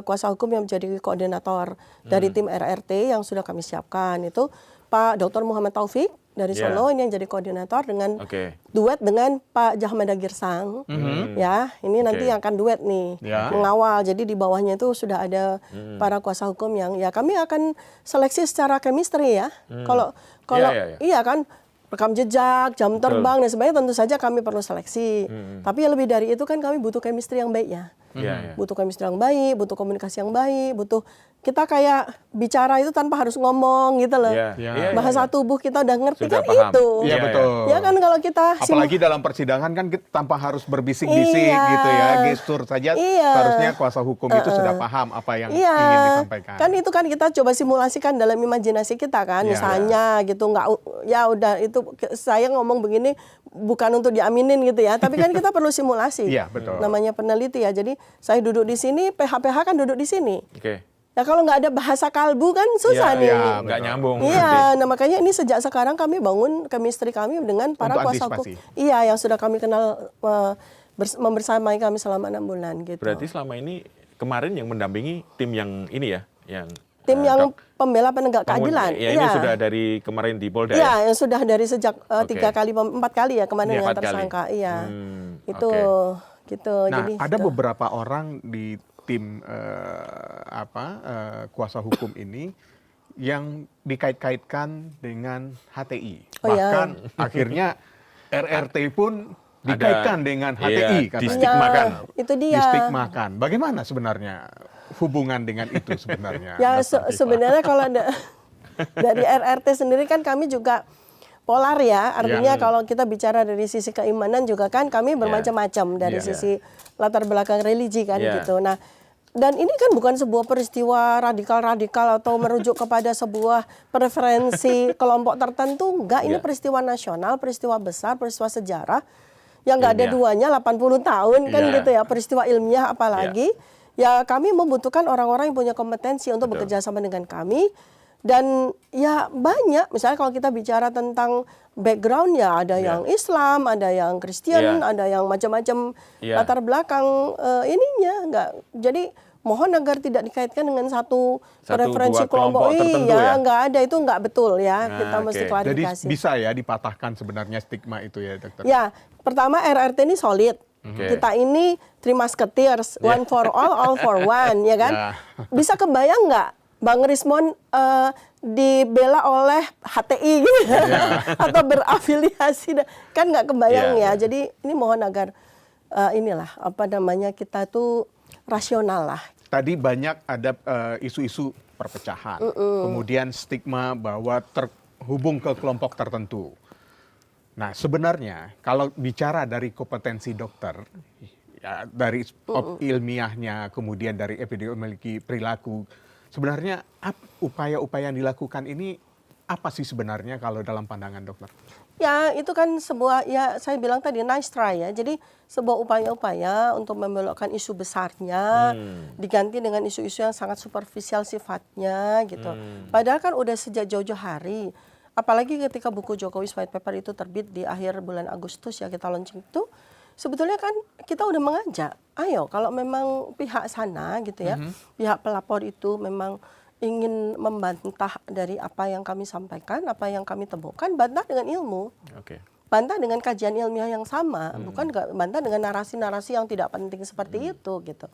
Speaker 1: kuasa hukum yang menjadi koordinator dari tim RRT yang sudah kami siapkan. Itu Pak Dr. Muhammad Taufik, dari
Speaker 2: Yeah.
Speaker 1: Solo ini yang jadi koordinator dengan
Speaker 2: Oke.
Speaker 1: duet dengan Pak Jahmada Girsang. Ya, ini nanti
Speaker 2: Oke.
Speaker 1: yang akan duet nih
Speaker 4: Ya.
Speaker 1: mengawal. Jadi di bawahnya itu sudah ada para kuasa hukum yang ya kami akan seleksi secara chemistry ya. Kalau
Speaker 2: Iya.
Speaker 1: iya kan rekam jejak, jam
Speaker 2: Betul.
Speaker 1: terbang dan sebagainya tentu saja kami perlu seleksi. Tapi yang lebih dari itu kan kami butuh chemistry yang baik ya.
Speaker 2: Iya.
Speaker 1: Butuh chemistry yang baik, butuh komunikasi yang baik, butuh kita kayak bicara itu tanpa harus ngomong gitu loh.
Speaker 2: Iya.
Speaker 4: Ya.
Speaker 2: Iya,
Speaker 1: Bahasa
Speaker 2: iya.
Speaker 1: tubuh kita udah ngerti
Speaker 2: Sudah
Speaker 1: kan
Speaker 2: paham.
Speaker 1: itu.
Speaker 4: Iya,
Speaker 2: Iya,
Speaker 4: betul.
Speaker 1: Ya kan kalau kita
Speaker 4: Apalagi dalam persidangan kan tanpa harus berbisik-bisik
Speaker 1: Iya.
Speaker 4: gitu ya, gestur saja
Speaker 1: Iya.
Speaker 4: seharusnya kuasa hukum itu sudah paham apa yang
Speaker 1: Iya,
Speaker 4: ingin disampaikan.
Speaker 1: kan itu kan kita coba simulasikan dalam imajinasi kita kan,
Speaker 4: Iya.
Speaker 1: misalnya gitu nggak ya udah itu saya ngomong begini bukan untuk diaminin gitu ya, tapi kan kita perlu simulasi.
Speaker 4: Iya, betul.
Speaker 1: Namanya peneliti ya, jadi saya duduk di sini, PH kan duduk di sini.
Speaker 2: Oke.
Speaker 1: Ya kalau nggak ada bahasa kalbu kan susah
Speaker 2: Iya,
Speaker 1: nih.
Speaker 2: iya, nggak nyambung.
Speaker 1: Iya, nah makanya ini sejak sekarang kami bangun chemistry kami dengan para
Speaker 4: Untuk
Speaker 1: kuasa hukum.
Speaker 4: antisipasi.
Speaker 1: Iya, yang sudah kami kenal membersamai kami selama 6 bulan gitu.
Speaker 2: Berarti selama ini kemarin yang mendampingi tim yang ini ya, yang
Speaker 1: Tim yang pembela penegak keadilan.
Speaker 2: Ya, ini sudah dari kemarin di Polda ya.
Speaker 1: Iya, yang sudah dari sejak
Speaker 2: Oke.
Speaker 1: 4 kali ya kemarin dengan
Speaker 2: 4 kali.
Speaker 1: tersangka. Iya, itu
Speaker 2: Oke.
Speaker 1: gitu.
Speaker 4: Nah,
Speaker 1: Jadi
Speaker 4: ada
Speaker 1: sudah.
Speaker 4: beberapa orang di tim kuasa hukum ini yang dikait-kaitkan dengan HTI.
Speaker 1: Oh, iya.
Speaker 4: Bahkan akhirnya RRT pun dikaitkan dengan HTI
Speaker 2: iya,
Speaker 4: katanya.
Speaker 2: distigmakan.
Speaker 1: Ya, itu dia.
Speaker 4: Distigmakan. Bagaimana sebenarnya hubungan dengan itu sebenarnya?
Speaker 1: Ya
Speaker 4: Dr. Tifa?
Speaker 1: sebenarnya kalau dari RRT sendiri kan kami juga polar ya. Artinya kalau kita bicara dari sisi keimanan juga kan kami bermacam-macam dari
Speaker 4: Ya.
Speaker 1: sisi latar belakang religi kan
Speaker 2: Ya.
Speaker 1: gitu. Nah, dan ini kan bukan sebuah peristiwa radikal-radikal atau merujuk kepada sebuah preferensi kelompok tertentu. Enggak, ini
Speaker 2: Ya.
Speaker 1: peristiwa nasional, peristiwa besar, peristiwa sejarah yang nggak ada
Speaker 2: Ilmiah.
Speaker 1: duanya 80 tahun kan
Speaker 2: Ya.
Speaker 1: gitu ya. Peristiwa ilmiah apalagi. Ya kami membutuhkan orang-orang yang punya kompetensi untuk
Speaker 2: Betul.
Speaker 1: bekerja sama dengan kami. Dan ya banyak, misalnya kalau kita bicara tentang background ya ada yang Islam, ada yang Kristen,
Speaker 2: Ya.
Speaker 1: ada yang macam-macam
Speaker 2: Ya.
Speaker 1: latar belakang ininya enggak. Jadi mohon agar tidak dikaitkan dengan satu preferensi
Speaker 2: dua kelompok tertentu
Speaker 1: Iya,
Speaker 2: ya?
Speaker 1: enggak ada, itu enggak betul ya.
Speaker 2: Nah,
Speaker 1: Kita mesti
Speaker 2: oke.
Speaker 4: Jadi
Speaker 1: klarifikasi.
Speaker 4: bisa ya dipatahkan sebenarnya stigma itu ya, Dokter?
Speaker 1: Ya, pertama RRT ini solid.
Speaker 2: Oke.
Speaker 1: Kita ini Three Musketeers, one for all for one, ya kan?
Speaker 4: Ya.
Speaker 1: Bisa kebayang nggak Bang Rismon dibela oleh HTI gitu atau berafiliasi, kan nggak kebayang
Speaker 2: Ya.
Speaker 1: ya. Jadi ini mohon agar inilah apa namanya kita tuh rasional lah.
Speaker 4: Tadi banyak ada isu-isu perpecahan, kemudian stigma bahwa terhubung ke kelompok tertentu. Nah, sebenarnya kalau bicara dari kompetensi dokter, ya, dari ilmiahnya, kemudian dari epidemiologi perilaku, sebenarnya upaya-upaya yang dilakukan ini apa sih sebenarnya kalau dalam pandangan dokter?
Speaker 1: Ya, itu kan sebuah, ya saya bilang tadi nice try ya. Jadi sebuah upaya-upaya untuk membelokkan isu besarnya diganti dengan isu-isu yang sangat superficial sifatnya gitu. Padahal kan udah sejak jauh-jauh hari. Apalagi ketika buku Jokowi's White Paper itu terbit di akhir bulan Agustus ya kita launching itu. Sebetulnya kan kita udah mengajak, ayo kalau memang pihak sana gitu ya, pihak pelapor itu memang ingin membantah dari apa yang kami sampaikan, apa yang kami temukan, bantah dengan ilmu.
Speaker 2: Oke.
Speaker 1: Bantah dengan kajian ilmiah yang sama, bukan bantah dengan narasi-narasi yang tidak penting seperti itu gitu.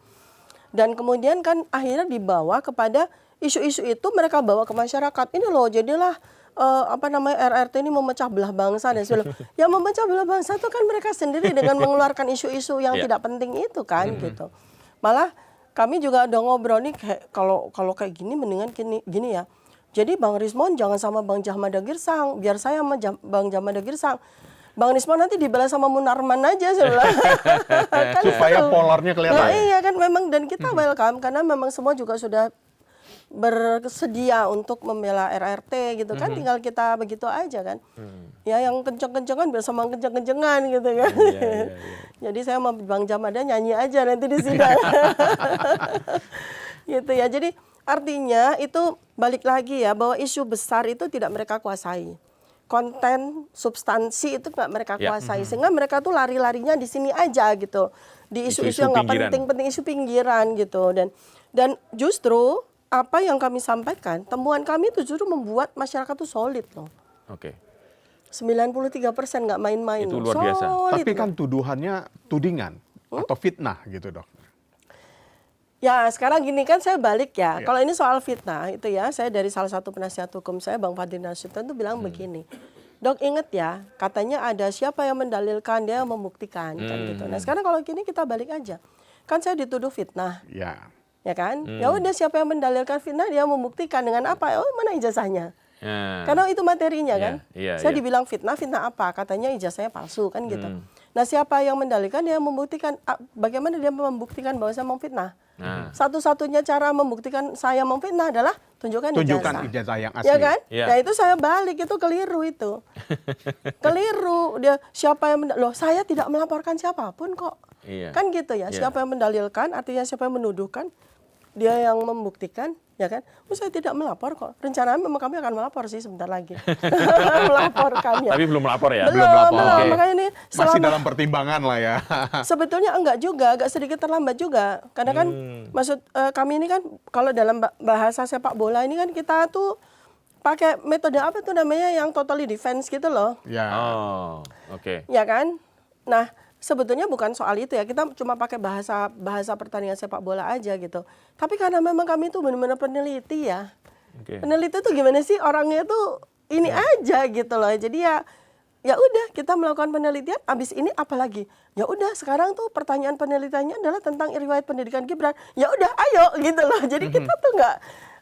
Speaker 1: Dan kemudian kan akhirnya dibawa kepada isu-isu itu mereka bawa ke masyarakat. Ini loh jadilah RRT ini memecah belah bangsa dan sebagainya. Yang memecah belah bangsa itu kan mereka sendiri dengan mengeluarkan isu-isu yang tidak penting itu kan gitu. Malah kami juga udah ngobrol nih kayak kalau kayak gini mendingan gini ya. Jadi Bang Rismon jangan sama Bang Jahmada Girsang, biar saya sama Bang Jahmada Girsang. Bang Rismon nanti dibalas sama Munarman aja sebelah. Kan
Speaker 4: Supaya
Speaker 1: gitu.
Speaker 4: polarnya kelihatan.
Speaker 1: Nah, iya kan memang dan kita welcome karena memang semua juga sudah bersedia untuk membela RRT gitu kan, tinggal kita begitu aja kan. Ya yang kenceng-kencengan biar sama kenceng-kencengan gitu kan.
Speaker 2: Iya.
Speaker 1: Jadi saya sama Bang Jahmada nyanyi aja nanti di sidang. Gitu ya. Jadi artinya itu balik lagi ya bahwa isu besar itu tidak mereka kuasai. Konten, substansi itu nggak mereka kuasai. Sehingga mereka tuh lari-larinya di sini aja gitu. Di isu-isu yang nggak penting-penting, isu pinggiran gitu. Dan justru apa yang kami sampaikan, temuan kami itu justru membuat masyarakat tuh solid loh.
Speaker 2: Oke.
Speaker 1: 93% nggak main-main.
Speaker 2: Itu luar biasa.
Speaker 1: Solid
Speaker 4: Tapi
Speaker 1: loh.
Speaker 4: kan tuduhannya tudingan atau fitnah gitu, Dok.
Speaker 1: Ya sekarang gini kan saya balik ya.
Speaker 4: Iya.
Speaker 1: Kalau ini soal fitnah itu ya, saya dari salah satu penasihat hukum saya Bang Fadil Nasution itu bilang begini. Dok inget ya, katanya ada siapa yang mendalilkan, dia yang membuktikan kan gitu. Nah sekarang kalau gini kita balik aja. Kan saya dituduh fitnah,
Speaker 4: Ya.
Speaker 1: ya kan? Ya udah siapa yang mendalilkan fitnah dia membuktikan dengan apa? Oh mana ijazahnya?
Speaker 2: Nah,
Speaker 1: Karena itu materinya
Speaker 2: Iya,
Speaker 1: kan.
Speaker 2: iya,
Speaker 1: Saya
Speaker 2: iya.
Speaker 1: dibilang fitnah apa? Katanya ijazahnya palsu kan gitu. Nah siapa yang mendalilkan dia yang membuktikan. Bagaimana dia membuktikan bahwa saya memfitnah?
Speaker 2: Nah.
Speaker 1: Satu-satunya cara membuktikan saya memfitnah adalah tunjukkan
Speaker 4: Ijazah yang asli.
Speaker 1: Ya kan?
Speaker 2: Iya.
Speaker 1: Nah itu saya balik, itu keliru itu. Keliru. Dia siapa yang loh saya tidak melaporkan siapapun kok.
Speaker 2: Iya.
Speaker 1: Kan gitu ya.
Speaker 2: Iya.
Speaker 1: Siapa yang mendalilkan artinya siapa yang menuduhkan, dia yang membuktikan, ya kan? Oh, saya tidak melapor kok. Rencananya memang kami akan melapor sih sebentar lagi. Melaporkan ya.
Speaker 2: Tapi belum melapor ya?
Speaker 1: Belum,
Speaker 4: melapor.
Speaker 1: belum.
Speaker 2: Oke.
Speaker 1: Makanya ini
Speaker 4: Masih
Speaker 1: selama
Speaker 4: dalam pertimbangan lah ya.
Speaker 1: sebetulnya enggak juga, agak sedikit terlambat juga. Karena kan maksud kami ini kan kalau dalam bahasa sepak bola ini kan kita tuh pakai metode apa tuh namanya yang totally defense gitu loh.
Speaker 4: Ya.
Speaker 2: Oh, oke.
Speaker 1: Ya kan? Nah, sebetulnya bukan soal itu ya. Kita cuma pakai bahasa pertandingan sepak bola aja gitu. Tapi karena memang kami tuh benar-benar peneliti ya.
Speaker 2: Oke.
Speaker 1: Peneliti tuh gimana sih orangnya tuh ini aja gitu loh. Jadi ya udah kita melakukan penelitian, habis ini apa lagi? Ya udah sekarang tuh pertanyaan penelitiannya adalah tentang riwayat pendidikan Gibran. Ya udah ayo gitu loh. Jadi kita tuh nggak,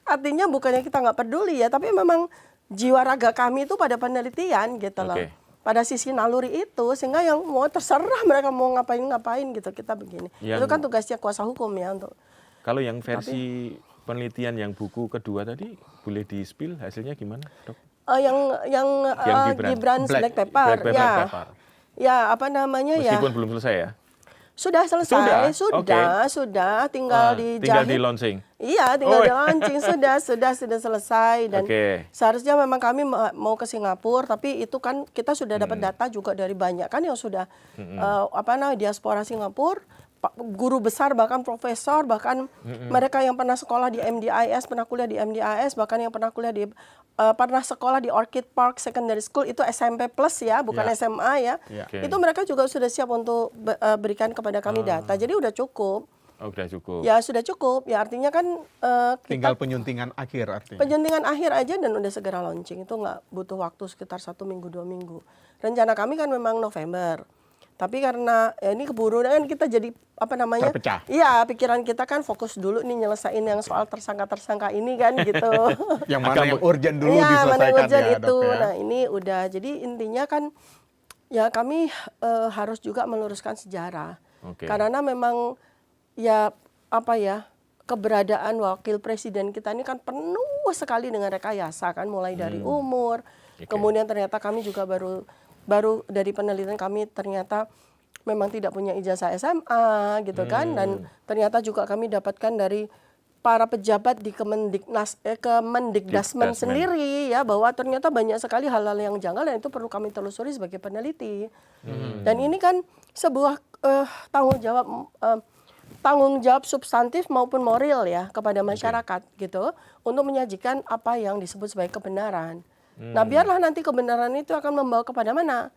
Speaker 1: artinya bukannya kita nggak peduli ya, tapi memang jiwa raga kami itu pada penelitian gitu loh.
Speaker 2: Oke.
Speaker 1: Pada sisi naluri itu, sehingga yang mau terserah mereka mau ngapain gitu, kita begini.
Speaker 2: Yang-
Speaker 1: Itu kan tugasnya kuasa hukum ya untuk.
Speaker 2: Kalau yang versi penelitian yang buku kedua tadi boleh di-spill hasilnya gimana, Dok?
Speaker 1: Yang
Speaker 2: Gibran.
Speaker 1: Gibran
Speaker 4: Black-
Speaker 1: Black Pepper,
Speaker 2: Black
Speaker 1: ya.
Speaker 2: Pepper.
Speaker 1: Ya, apa namanya ya?
Speaker 2: Meskipun belum selesai ya?
Speaker 1: Sudah selesai,
Speaker 2: Sudah?
Speaker 1: sudah tinggal
Speaker 2: Tinggal
Speaker 1: dijahit.
Speaker 2: di launching.
Speaker 1: Iya, tinggal
Speaker 2: Oh.
Speaker 1: di launching, sudah selesai dan
Speaker 2: Oke.
Speaker 1: seharusnya memang kami mau ke Singapura, tapi itu kan kita sudah dapat data juga dari banyak kan yang sudah diaspora Singapura, guru besar bahkan profesor bahkan mereka yang pernah sekolah di MDIS, pernah kuliah di MDIS, bahkan yang pernah kuliah di pernah sekolah di Orchid Park Secondary School itu SMP plus ya, bukan
Speaker 4: Ya.
Speaker 1: SMA ya.
Speaker 4: Ya.
Speaker 2: Oke.
Speaker 1: Itu mereka juga sudah siap untuk berikan kepada kami data. Jadi udah cukup.
Speaker 2: Oh, udah cukup.
Speaker 1: Ya sudah cukup. Ya artinya kan
Speaker 4: Tinggal penyuntingan akhir artinya.
Speaker 1: penjuntingan akhir aja dan udah segera launching. Itu nggak butuh waktu sekitar 1 minggu 2 minggu. Rencana kami kan memang November. Tapi karena ini keburu kan kita jadi apa namanya?
Speaker 4: Terpecah.
Speaker 1: Iya, pikiran kita kan fokus dulu nih nyelesain yang soal tersangka-tersangka ini kan gitu.
Speaker 4: Yang mana yang urgent dulu
Speaker 1: Iya, mana yang
Speaker 4: diselesaikan
Speaker 1: urgent
Speaker 4: ya,
Speaker 1: itu.
Speaker 4: Dok, ya.
Speaker 1: Nah, ini udah. Jadi intinya kan ya kami harus juga meluruskan sejarah.
Speaker 2: Oke.
Speaker 1: Karena memang ya apa ya, keberadaan wakil presiden kita ini kan penuh sekali dengan rekayasa kan, mulai dari umur.
Speaker 2: Oke.
Speaker 1: Kemudian ternyata kami juga baru dari penelitian kami ternyata memang tidak punya ijazah SMA gitu kan, dan ternyata juga kami dapatkan dari para pejabat di Kemendikdasmen
Speaker 2: Dikdasmen.
Speaker 1: sendiri ya, bahwa ternyata banyak sekali hal-hal yang janggal dan itu perlu kami telusuri sebagai peneliti. Dan ini kan sebuah tanggung jawab substantif maupun moral ya kepada masyarakat gitu, untuk menyajikan apa yang disebut sebagai kebenaran. Nah, biarlah nanti kebenaran itu akan membawa kepada mana?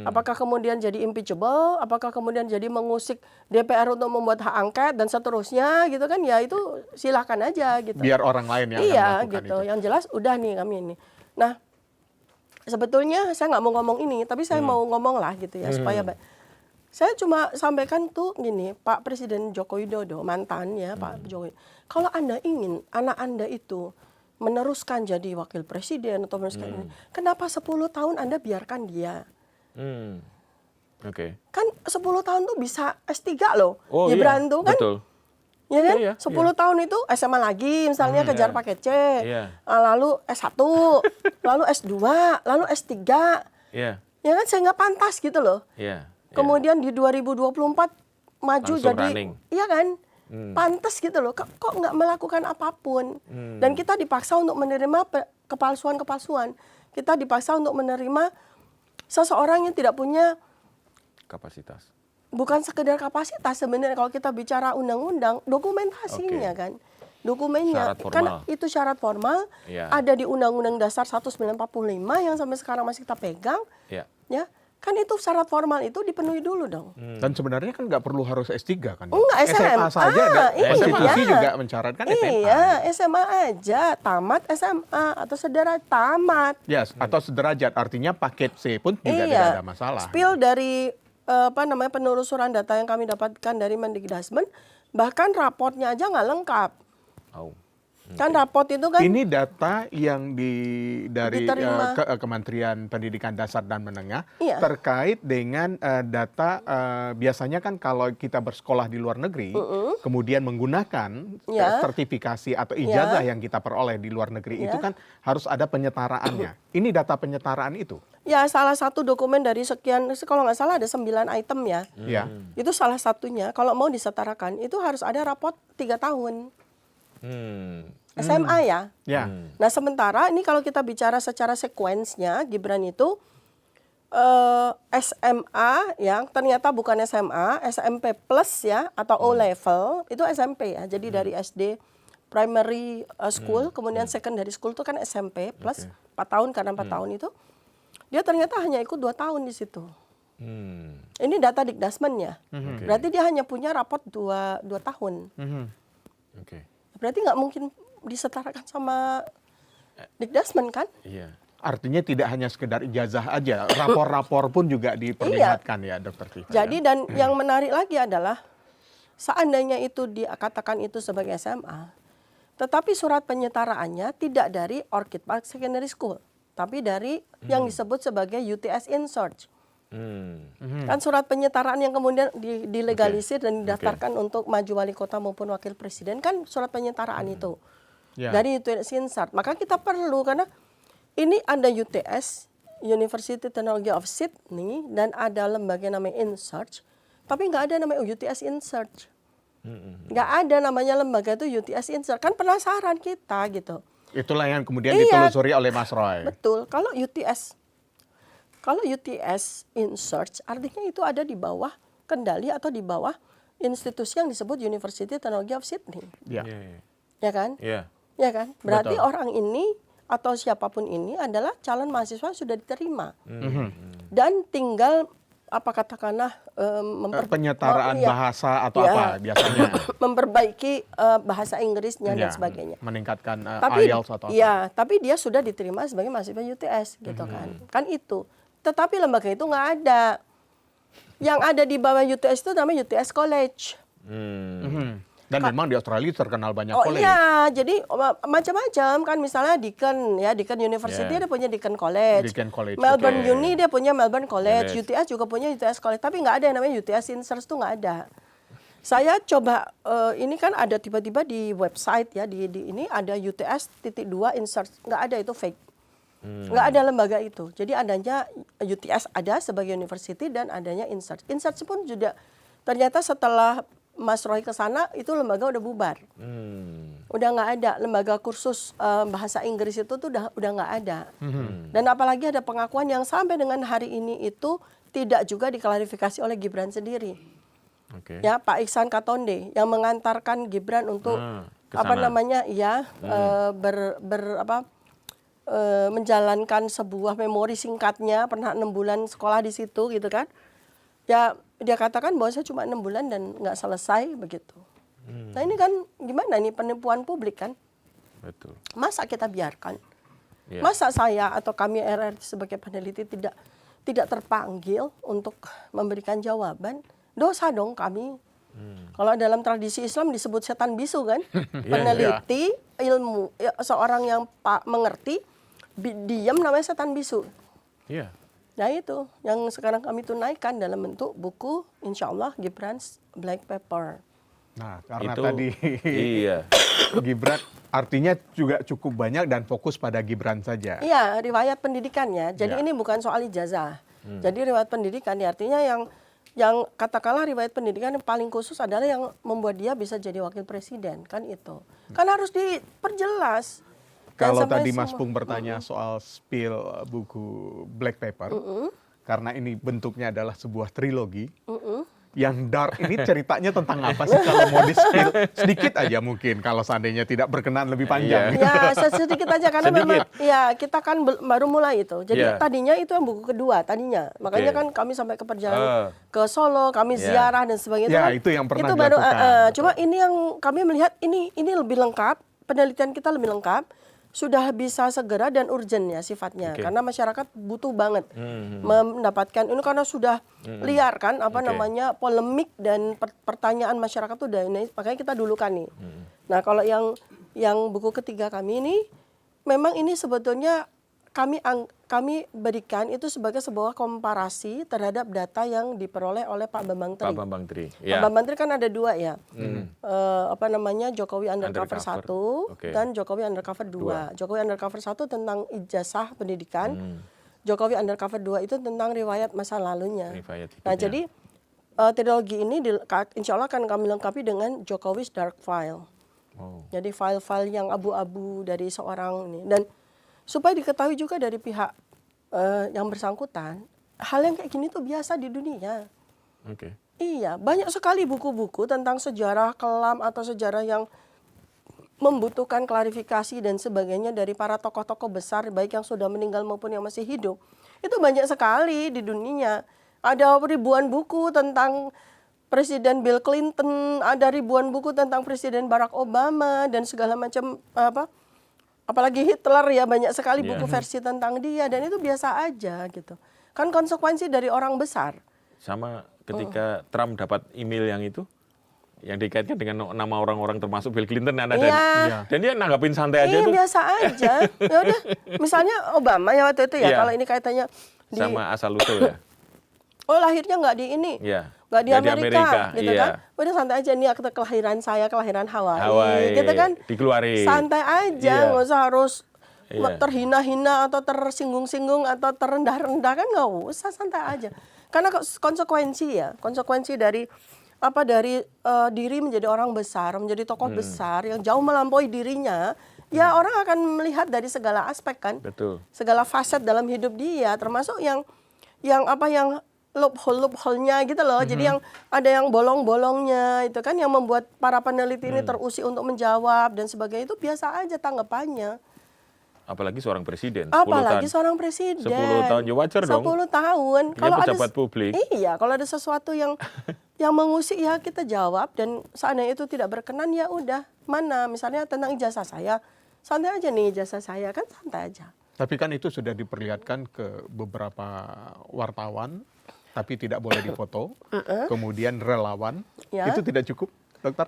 Speaker 1: Apakah kemudian jadi impeachable? Apakah kemudian jadi mengusik DPR untuk membuat hak angket dan seterusnya gitu kan? Ya itu silahkan aja gitu.
Speaker 4: Biar orang lain yang akan
Speaker 1: Iya
Speaker 4: melakukan
Speaker 1: gitu.
Speaker 4: itu.
Speaker 1: Yang jelas udah nih kami ini. Nah, sebetulnya saya nggak mau ngomong ini, tapi saya mau ngomong lah gitu ya supaya saya cuma sampaikan tuh gini, Pak Presiden Joko Widodo mantan ya Pak Jokowi. Kalau Anda ingin anak Anda itu meneruskan jadi wakil presiden atau meneruskan ini, kenapa 10 tahun Anda biarkan dia?
Speaker 2: Oke.
Speaker 1: Kan 10 tahun tuh bisa S3 loh.
Speaker 2: Oh
Speaker 1: Gibran
Speaker 2: iya,
Speaker 1: tuh kan.
Speaker 2: betul.
Speaker 1: Ya kan?
Speaker 2: Iya,
Speaker 1: 10 tahun itu SMA lagi misalnya kejar paket C.
Speaker 2: Iya.
Speaker 1: Lalu S1, lalu S2, lalu S3.
Speaker 2: Iya.
Speaker 1: Ya kan sehingga pantas gitu loh.
Speaker 2: Iya.
Speaker 1: Kemudian di 2024 maju
Speaker 2: Langsung
Speaker 1: jadi
Speaker 2: running.
Speaker 1: iya kan? Pantas gitu loh. Kok nggak melakukan apapun. Dan kita dipaksa untuk menerima kepalsuan-kepalsuan. Kita dipaksa untuk menerima seseorang yang tidak punya,
Speaker 2: Kapasitas.
Speaker 1: bukan sekedar kapasitas sebenarnya kalau kita bicara undang-undang, dokumentasinya
Speaker 2: Oke.
Speaker 1: kan. dokumennya.
Speaker 2: Syarat formal.
Speaker 1: Kan itu syarat formal,
Speaker 2: Iya.
Speaker 1: ada di Undang-Undang Dasar 1945 yang sampai sekarang masih kita pegang.
Speaker 2: Ya.
Speaker 1: Ya, kan itu syarat formal itu dipenuhi dulu dong.
Speaker 4: Dan sebenarnya kan nggak perlu harus S3 kan?
Speaker 1: Enggak, SMA
Speaker 4: saja, dan
Speaker 1: iya.
Speaker 4: konstitusi juga mensyaratkan SMA.
Speaker 1: Iya, SMA aja, tamat SMA atau saudara tamat.
Speaker 4: Yes, atau sederajat, artinya paket C pun juga tidak ada masalah.
Speaker 1: Spill dari penelusuran data yang kami dapatkan dari Mendikbudrismen, bahkan raportnya aja nggak lengkap.
Speaker 2: Oh.
Speaker 1: Kan raport itu kan
Speaker 4: Ini data yang dari
Speaker 1: Diterima.
Speaker 4: Kementerian Pendidikan Dasar dan Menengah
Speaker 1: Iya.
Speaker 4: terkait dengan data biasanya kan kalau kita bersekolah di luar negeri, kemudian menggunakan
Speaker 1: Ya.
Speaker 4: sertifikasi atau ijazah yang kita peroleh di luar negeri itu kan harus ada penyetaraannya. Ini data penyetaraan itu.
Speaker 1: ya salah satu dokumen dari sekian, kalau nggak salah ada 9 item ya.
Speaker 4: Ya.
Speaker 1: Itu salah satunya, kalau mau disetarakan itu harus ada raport 3 tahun. SMA ya.
Speaker 4: Ya.
Speaker 1: Nah sementara ini kalau kita bicara secara sekuensnya, Gibran itu SMA yang ternyata bukan SMA, SMP plus ya atau O level itu SMP ya. Jadi dari SD primary school, kemudian secondary school itu kan SMP plus 4 tahun karena 4 tahun itu dia ternyata hanya ikut 2 tahun di situ. Ini data Dikdasmennya. Berarti dia hanya punya raport 2 tahun.
Speaker 2: Oke.
Speaker 1: Berarti nggak mungkin disetarakan sama Dikdasmen kan?
Speaker 2: Iya.
Speaker 4: Artinya tidak hanya sekedar ijazah aja, rapor-rapor pun juga diperlihatkan ya, Dokter Tifa.
Speaker 1: Jadi dan yang menarik lagi adalah seandainya itu dikatakan itu sebagai SMA, tetapi surat penyetaraannya tidak dari Orchid Park Secondary School, tapi dari yang disebut sebagai UTS in Search. Kan surat penyetaraan yang kemudian dilegalisir dan didaftarkan untuk maju wali kota maupun wakil presiden kan surat penyetaraan itu
Speaker 4: Ya.
Speaker 1: dari UTS in Search. Maka kita perlu karena ini ada UTS University Technology of Sydney dan ada lembaga namanya InSearch, tapi nggak ada namanya UTS InSearch. Nggak ada namanya lembaga itu UTS InSearch. Kan penasaran kita gitu.
Speaker 4: Itulah yang kemudian
Speaker 1: Iya.
Speaker 4: ditelusuri oleh Mas Roy.
Speaker 1: Betul. Kalau UTS InSearch artinya itu ada di bawah kendali atau di bawah institusi yang disebut University Technology of Sydney.
Speaker 4: Ya.
Speaker 1: Ya kan?
Speaker 2: Iya.
Speaker 1: Ya kan? Berarti
Speaker 4: Betul.
Speaker 1: orang ini atau siapapun ini adalah calon mahasiswa yang sudah diterima. Dan tinggal apa katakanlah
Speaker 4: Penyetaraan
Speaker 1: iya,
Speaker 4: bahasa atau
Speaker 1: Ya.
Speaker 4: apa biasanya.
Speaker 1: memperbaiki bahasa Inggrisnya dan
Speaker 4: Ya,
Speaker 1: sebagainya.
Speaker 4: meningkatkan
Speaker 1: Tapi
Speaker 4: IELTS atau apa.
Speaker 1: ya, tapi dia sudah diterima sebagai mahasiswa UTS gitu kan. Kan itu. Tetapi lembaga itu nggak ada. Yang ada di bawah UTS itu namanya UTS College.
Speaker 4: Dan memang di Australia terkenal banyak
Speaker 1: Oh
Speaker 4: college.
Speaker 1: iya, jadi macam-macam kan, misalnya Deakin ya, Deakin University
Speaker 2: Yeah.
Speaker 1: dia punya Deakin College.
Speaker 4: Deakin College,
Speaker 1: Melbourne
Speaker 2: betul.
Speaker 1: Uni dia punya Melbourne College.
Speaker 2: College.
Speaker 1: UTS juga punya UTS College, tapi nggak ada yang namanya UTS InSearch tuh nggak ada. Saya coba ini kan ada tiba-tiba di website ya di ini ada UTS.2 InSearch, nggak ada, itu fake. Nggak ada lembaga itu. Jadi adanya UTS ada sebagai university dan adanya InSearch. InSearch pun juga ternyata setelah Mas Roy ke sana itu lembaga udah bubar. Udah nggak ada lembaga kursus bahasa Inggris itu tuh udah nggak ada. Dan apalagi ada pengakuan yang sampai dengan hari ini itu tidak juga diklarifikasi oleh Gibran sendiri.
Speaker 2: Oke.
Speaker 1: Ya, Pak Iksan Katonde yang mengantarkan Gibran untuk
Speaker 2: ke
Speaker 1: apa
Speaker 2: sana.
Speaker 1: namanya ya menjalankan sebuah memori singkatnya, pernah 6 bulan sekolah di situ gitu kan. Ya dia katakan bahwa saya cuma 6 bulan dan nggak selesai begitu. Nah ini kan gimana nih, penipuan publik kan?
Speaker 2: Betul.
Speaker 1: Masa kita biarkan?
Speaker 2: Iya.
Speaker 1: Masa saya atau kami RRT sebagai peneliti tidak terpanggil untuk memberikan jawaban? Dosa dong kami. Kalau dalam tradisi Islam disebut setan bisu kan? Peneliti ilmu seorang yang mengerti diam namanya setan bisu.
Speaker 2: Iya.
Speaker 1: Nah itu yang sekarang kami tunaikan dalam bentuk buku Insya Allah Gibran's Black Paper.
Speaker 4: Nah, karena
Speaker 2: Itu,
Speaker 4: tadi
Speaker 2: iya.
Speaker 4: Gibran artinya juga cukup banyak dan fokus pada Gibran saja.
Speaker 1: Iya, riwayat pendidikannya. Jadi
Speaker 4: Ya.
Speaker 1: ini bukan soal ijazah. Jadi riwayat pendidikan ya, artinya yang katakanlah riwayat pendidikan yang paling khusus adalah yang membuat dia bisa jadi wakil presiden, kan itu. Kan harus diperjelas. Jangan
Speaker 4: Kalau
Speaker 1: sampai
Speaker 4: tadi Mas
Speaker 1: semua-
Speaker 4: Pung bertanya soal spill buku Black Paper, karena ini bentuknya adalah sebuah trilogi, Yang dark ini ceritanya tentang apa sih kalau mau di-spill sedikit aja mungkin kalau seandainya tidak berkenan lebih panjang.
Speaker 1: Ya, sedikit aja karena memang ya kita kan baru mulai itu. Jadi
Speaker 2: Iya.
Speaker 1: tadinya itu yang buku kedua tadinya. Makanya
Speaker 2: Oke.
Speaker 1: kan kami sampai ke perjalanan ke Solo, kami ziarah dan sebagainya.
Speaker 4: Ya,
Speaker 1: kan,
Speaker 4: itu yang pernah
Speaker 1: itu baru
Speaker 4: dilakukan.
Speaker 1: cuma ini yang kami melihat ini lebih lengkap, penelitian kita lebih lengkap. Sudah bisa segera dan urgent ya sifatnya.
Speaker 2: Oke.
Speaker 1: Karena masyarakat butuh banget mendapatkan ini karena sudah liar kan apa
Speaker 2: Oke.
Speaker 1: namanya polemik dan pertanyaan masyarakat tuh udah ini makanya kita dulukan nih. Nah, kalau yang buku ketiga kami ini memang ini sebetulnya kami berikan itu sebagai sebuah komparasi terhadap data yang diperoleh oleh Pak Bambang Tri.
Speaker 2: Pak Bambang Tri.
Speaker 1: Pak Bambang Tri kan ada dua ya, apa namanya Jokowi Undercover 1
Speaker 2: Oke.
Speaker 1: dan Jokowi Undercover 2. Jokowi Undercover 1 tentang ijazah pendidikan, Jokowi Undercover 2 itu tentang riwayat masa lalunya.
Speaker 2: Riwayat
Speaker 1: Nah
Speaker 2: hidupnya.
Speaker 1: jadi trilogi ini insya Allah akan kami lengkapi dengan Jokowi's Dark File.
Speaker 2: Oh.
Speaker 1: Jadi file-file yang abu-abu dari seorang ini dan supaya diketahui juga dari pihak yang bersangkutan, hal yang kayak gini tuh biasa di dunia.
Speaker 2: Oke.
Speaker 1: Iya, banyak sekali buku-buku tentang sejarah kelam atau sejarah yang membutuhkan klarifikasi dan sebagainya dari para tokoh-tokoh besar, baik yang sudah meninggal maupun yang masih hidup. Itu banyak sekali di dunia. Ada ribuan buku tentang Presiden Bill Clinton, ada ribuan buku tentang Presiden Barack Obama dan segala macam apalagi Hitler ya banyak sekali buku versi tentang dia dan itu biasa aja gitu. Kan konsekuensi dari orang besar.
Speaker 2: Sama ketika Trump dapat email yang itu, yang dikaitkan dengan nama orang-orang termasuk Bill Clinton ada
Speaker 1: Iya.
Speaker 2: dan dia nanggapin santai aja
Speaker 1: Iya
Speaker 2: tuh
Speaker 1: biasa aja. Ya udah, misalnya Obama ya waktu itu ya
Speaker 2: Iya.
Speaker 1: kalau ini kaitannya di
Speaker 2: sama asal usul ya.
Speaker 1: oh lahirnya nggak di ini.
Speaker 2: Iya.
Speaker 1: Nggak di
Speaker 2: Nggak di
Speaker 1: Amerika,
Speaker 2: Amerika,
Speaker 1: gitu
Speaker 2: iya.
Speaker 1: kan. Udah santai aja nih akte kelahiran saya, kelahiran Hawaii,
Speaker 2: Hawaii,
Speaker 1: gitu kan.
Speaker 2: dikeluarin.
Speaker 1: Santai aja,
Speaker 2: Iya.
Speaker 1: nggak usah harus
Speaker 2: Iya.
Speaker 1: terhina-hina atau tersinggung-singgung atau terendah-rendah kan nggak usah, santai aja. Karena konsekuensi dari diri menjadi orang besar, menjadi tokoh besar yang jauh melampaui dirinya, ya orang akan melihat dari segala aspek kan.
Speaker 2: Betul.
Speaker 1: Segala faset dalam hidup dia, termasuk yang loophole-nya gitu loh. Jadi yang ada yang bolong-bolongnya itu kan yang membuat para peneliti ini terusik untuk menjawab dan sebagainya itu biasa aja tanggapannya.
Speaker 2: Apalagi seorang presiden. 10
Speaker 1: Apalagi
Speaker 2: tahun.
Speaker 1: seorang presiden.
Speaker 2: 10 tahun, ya wajar dong.
Speaker 1: 10 tahun.
Speaker 2: Dia pejabat publik.
Speaker 1: Iya, kalau ada sesuatu yang mengusik ya kita jawab dan seandainya itu tidak berkenan ya udah. Mana misalnya tentang ijazah saya. Santai aja nih ijazah saya kan santai aja.
Speaker 4: Tapi kan itu sudah diperlihatkan ke beberapa wartawan, tapi tidak boleh difoto. Kemudian relawan,
Speaker 1: Ya.
Speaker 4: itu tidak cukup, dokter?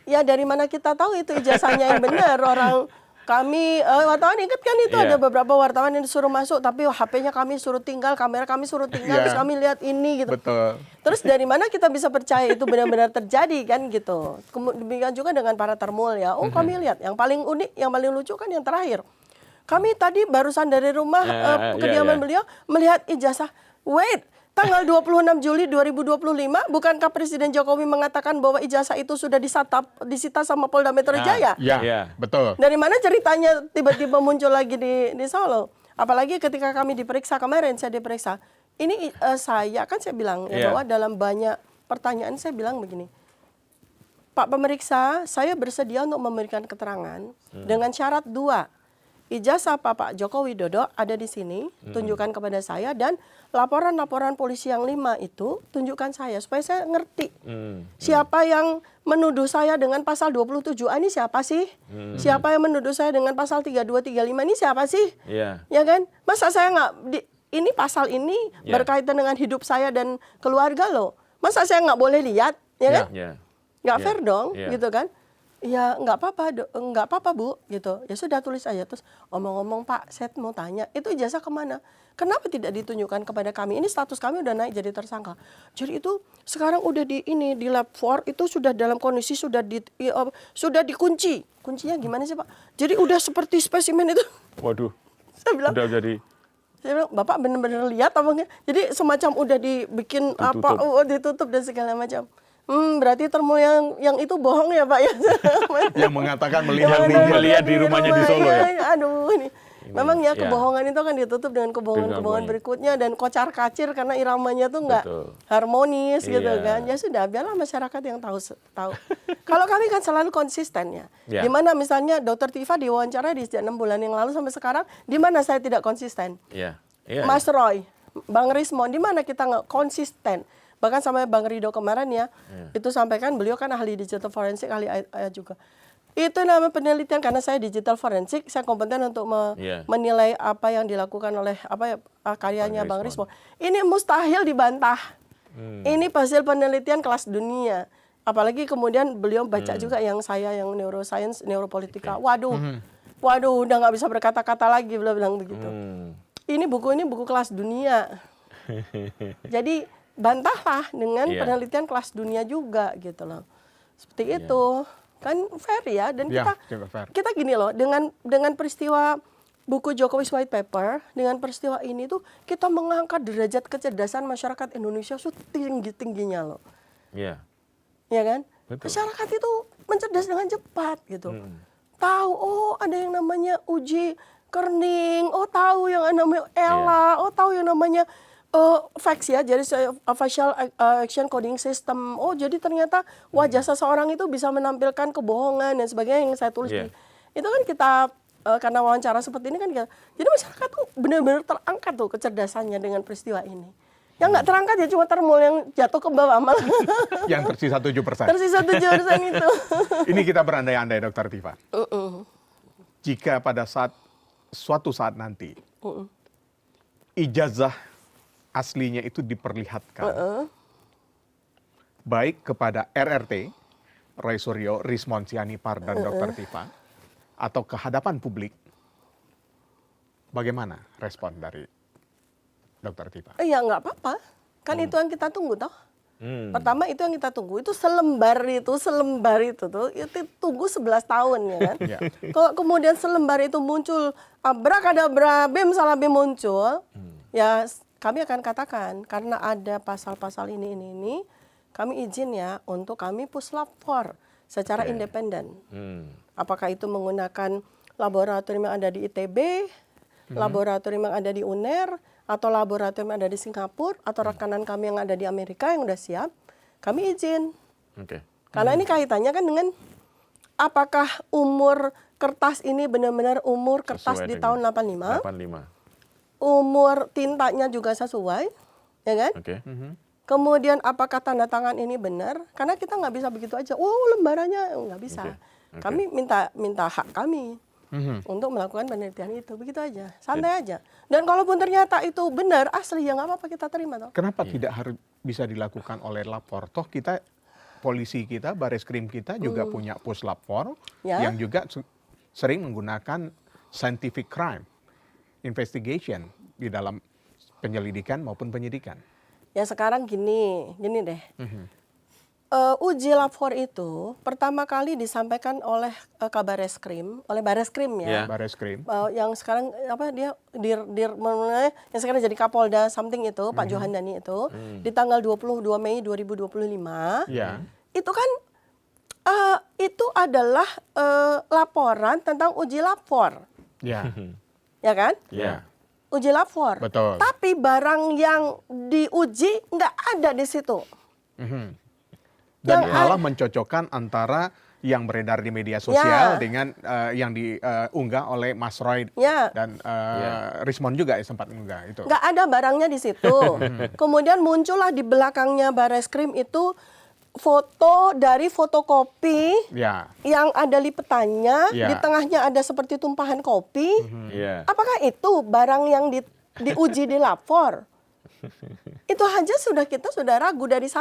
Speaker 1: Ya dari mana kita tahu itu ijazahnya yang benar orang kami wartawan ingat kan itu
Speaker 2: Iya.
Speaker 1: ada beberapa wartawan yang disuruh masuk tapi HP-nya kami suruh tinggal, kamera kami suruh tinggal,
Speaker 4: Iya.
Speaker 1: terus kami lihat ini gitu.
Speaker 4: Betul.
Speaker 1: Terus dari mana kita bisa percaya itu benar-benar terjadi kan gitu. Demikian juga dengan para termul ya. Oh kami lihat yang paling unik, yang paling lucu kan yang terakhir. Kami tadi barusan dari rumah kediaman beliau melihat ijazah. Wait, tanggal 26 Juli 2025 bukankah Presiden Jokowi mengatakan bahwa ijazah itu sudah disita sama Polda Metro Jaya?
Speaker 4: Ya,
Speaker 2: Iya.
Speaker 4: betul.
Speaker 1: Dari mana ceritanya tiba-tiba muncul lagi di Solo? Apalagi ketika kami diperiksa kemarin, saya diperiksa. Ini saya bilang ya
Speaker 2: Iya.
Speaker 1: bahwa dalam banyak pertanyaan saya bilang begini. Pak pemeriksa, saya bersedia untuk memberikan keterangan dengan syarat 2. Ijazah Pak Joko Widodo ada di sini, tunjukkan kepada saya dan laporan-laporan polisi yang 5 itu tunjukkan saya supaya saya ngerti. Siapa yang menuduh saya dengan pasal 27A ini siapa sih? Siapa yang menuduh saya dengan pasal 32, 35 ini siapa sih?
Speaker 2: Iya.
Speaker 1: Ya kan? Masa saya ini pasal ini
Speaker 2: Ya.
Speaker 1: berkaitan dengan hidup saya dan keluarga loh. Masa saya nggak boleh lihat? Ya kan?
Speaker 2: Iya.
Speaker 1: Nggak
Speaker 2: Ya.
Speaker 1: fair dong,
Speaker 2: Ya.
Speaker 1: gitu kan? Ya nggak apa-apa Bu, gitu. Ya sudah tulis aja. Terus omong-omong Pak, saya mau tanya, itu ijazah kemana? Kenapa tidak ditunjukkan kepada kami? Ini status kami udah naik jadi tersangka. Jadi itu sekarang udah di lab 4 itu sudah dalam kondisi sudah dikunci. Kuncinya gimana sih Pak? Jadi udah seperti spesimen itu.
Speaker 2: Waduh.
Speaker 1: Saya bilang,
Speaker 2: Udah jadi
Speaker 1: saya bilang, Bapak benar-benar lihat apa enggak? Jadi semacam udah dibikin ditutup dan segala macam. Berarti termo yang itu bohong ya Pak ya?
Speaker 4: Yang mengatakan
Speaker 2: Yang
Speaker 4: melihat
Speaker 2: melihat di rumahnya di Solo ya?
Speaker 1: Aduh ini. Memang ya
Speaker 2: ya.
Speaker 1: kebohongan itu kan ditutup dengan kebohongan-kebohongan
Speaker 2: Dengan
Speaker 1: berikutnya dan kocar-kacir karena iramanya tuh nggak
Speaker 2: Betul.
Speaker 1: harmonis gitu
Speaker 2: Iya.
Speaker 1: kan. Ya sudah, biarlah masyarakat yang tahu. Kalau kami kan selalu konsisten ya.
Speaker 2: Ya.
Speaker 1: Di mana misalnya Dr. Tifa diwawancara di sejak 6 bulan yang lalu sampai sekarang, di mana saya tidak konsisten?
Speaker 2: Iya. Iya.
Speaker 1: Mas Roy, Bang Rismon, di mana kita nggak konsisten? Bahkan sampai Bang Rido kemarin ya, itu sampaikan beliau kan ahli digital forensik, ahli AI juga. Itu namanya penelitian, karena saya digital forensik, saya kompeten untuk
Speaker 2: Iya.
Speaker 1: menilai apa yang dilakukan oleh karyanya
Speaker 2: Bang
Speaker 1: Bang Rismon. Ini mustahil dibantah. Ini hasil penelitian kelas dunia. Apalagi kemudian beliau baca juga yang saya yang neuroscience, neuropolitika. Waduh, udah nggak bisa berkata-kata lagi, beliau bilang begitu. Ini buku kelas dunia. Jadi bantahlah dengan
Speaker 2: Iya.
Speaker 1: penelitian kelas dunia juga gitu loh. Seperti itu. Kan fair ya, dan
Speaker 4: Ya,
Speaker 1: kita
Speaker 4: juga fair.
Speaker 1: kita gini loh, dengan peristiwa buku Jokowi's White Paper, dengan peristiwa ini tuh kita mengangkat derajat kecerdasan masyarakat Indonesia setinggi-tingginya loh.
Speaker 2: Iya.
Speaker 1: Ya kan?
Speaker 2: Betul.
Speaker 1: Masyarakat itu mencerdas dengan cepat gitu. Tahu, oh ada yang namanya uji kerning, oh tahu yang namanya ELA, oh tahu yang namanya fax ya, jadi facial action coding system. Oh jadi ternyata wajah seseorang itu bisa menampilkan kebohongan dan sebagainya yang saya tulis
Speaker 2: Iya.
Speaker 1: itu kan kita karena wawancara seperti ini kan kita, jadi masyarakat tuh benar-benar terangkat tuh kecerdasannya dengan peristiwa ini. Yang nggak terangkat ya cuma termul yang jatuh ke bawah malah.
Speaker 4: Yang tersisa 7%.
Speaker 1: Tersisa 7% itu.
Speaker 4: Ini kita berandai-andai, Dr. Tifa. Jika pada suatu saat nanti ijazah aslinya itu diperlihatkan, baik kepada RRT, Roy Suryo, Rismon Sianipar, dan Dr. Tifa, atau ke hadapan publik, bagaimana respon dari Dr. Tifa?
Speaker 1: Iya nggak apa-apa. Kan itu yang kita tunggu toh. Pertama itu yang kita tunggu, itu selembar itu tuh, itu tunggu 11 tahun ya kan.
Speaker 4: Iya.
Speaker 1: Kalau kemudian selembar itu muncul, abrakadabra, bim salah bim muncul, ya kami akan katakan, karena ada pasal-pasal ini, kami izin ya untuk kami puslap for secara independen. Apakah itu menggunakan laboratorium yang ada di ITB, laboratorium yang ada di UNER, atau laboratorium yang ada di Singapura, atau rekanan kami yang ada di Amerika yang udah siap, kami izin.
Speaker 2: Oke.
Speaker 1: Karena ini kaitannya kan dengan apakah umur kertas ini benar-benar umur kertas
Speaker 2: Sesuai
Speaker 1: di
Speaker 2: dengan
Speaker 1: tahun 85,
Speaker 2: 85.
Speaker 1: umur tintanya juga sesuai, ya kan?
Speaker 2: Oke.
Speaker 1: Kemudian apakah tanda tangan ini benar? Karena kita nggak bisa begitu aja. Oh lembarannya nggak bisa.
Speaker 2: Oke.
Speaker 1: Kami minta hak kami untuk melakukan penelitian itu. Begitu aja, santai aja. Dan kalaupun ternyata itu benar asli ya nggak apa-apa kita terima toh.
Speaker 4: Kenapa tidak harus bisa dilakukan oleh lapor? Toh kita, polisi kita, Bareskrim kita juga punya puslapor
Speaker 1: Ya.
Speaker 4: yang juga sering menggunakan scientific crime investigation di dalam penyelidikan maupun penyidikan.
Speaker 1: Ya sekarang gini deh. Uji lapor itu pertama kali disampaikan oleh Kabareskrim, oleh Bareskrim ya.
Speaker 2: Ya.
Speaker 4: Bareskrim.
Speaker 1: Yang sekarang apa dia yang sekarang jadi Kapolda something itu Pak Johandani itu di tanggal 22 Mei 2025.
Speaker 4: Ya.
Speaker 1: Itu kan itu adalah laporan tentang uji lapor,
Speaker 4: Ya.
Speaker 1: ya kan?
Speaker 2: Ya.
Speaker 1: Uji lapor.
Speaker 4: Betul.
Speaker 1: Tapi barang yang diuji nggak ada di situ.
Speaker 4: Dan
Speaker 1: Yang
Speaker 4: malah mencocokkan antara yang beredar di media sosial
Speaker 1: Ya.
Speaker 4: dengan yang diunggah oleh Mas Roy
Speaker 1: Ya.
Speaker 4: dan Rismon juga sempat mengunggah itu.
Speaker 1: Nggak ada barangnya di situ. Kemudian muncullah di belakangnya Bareskrim itu foto dari fotokopi
Speaker 4: Ya.
Speaker 1: yang ada lipetannya,
Speaker 4: Ya.
Speaker 1: di tengahnya ada seperti tumpahan kopi.
Speaker 2: Iya.
Speaker 1: Apakah itu barang yang diuji di lapor? Itu aja kita sudah ragu dari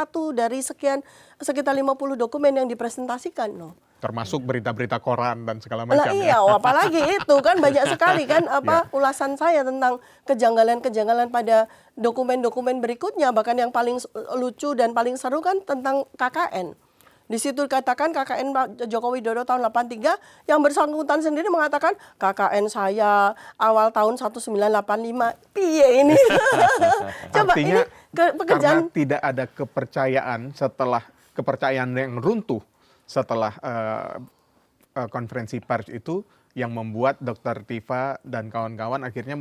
Speaker 1: sekitar 50 dokumen yang dipresentasikan loh.
Speaker 4: Termasuk berita-berita koran dan segala macam.
Speaker 1: Nah iya, apalagi itu kan banyak sekali kan
Speaker 4: Ya.
Speaker 1: ulasan saya tentang kejanggalan-kejanggalan pada dokumen-dokumen berikutnya, bahkan yang paling lucu dan paling seru kan tentang KKN. Di situ dikatakan KKN Pak Joko Widodo tahun 83, yang bersangkutan sendiri mengatakan KKN saya awal tahun 1985. Piye ini? Coba
Speaker 4: Artinya
Speaker 1: ini pekerjaan
Speaker 4: karena tidak ada kepercayaan yang runtuh setelah konferensi pers itu yang membuat Dr. Tifa dan kawan-kawan akhirnya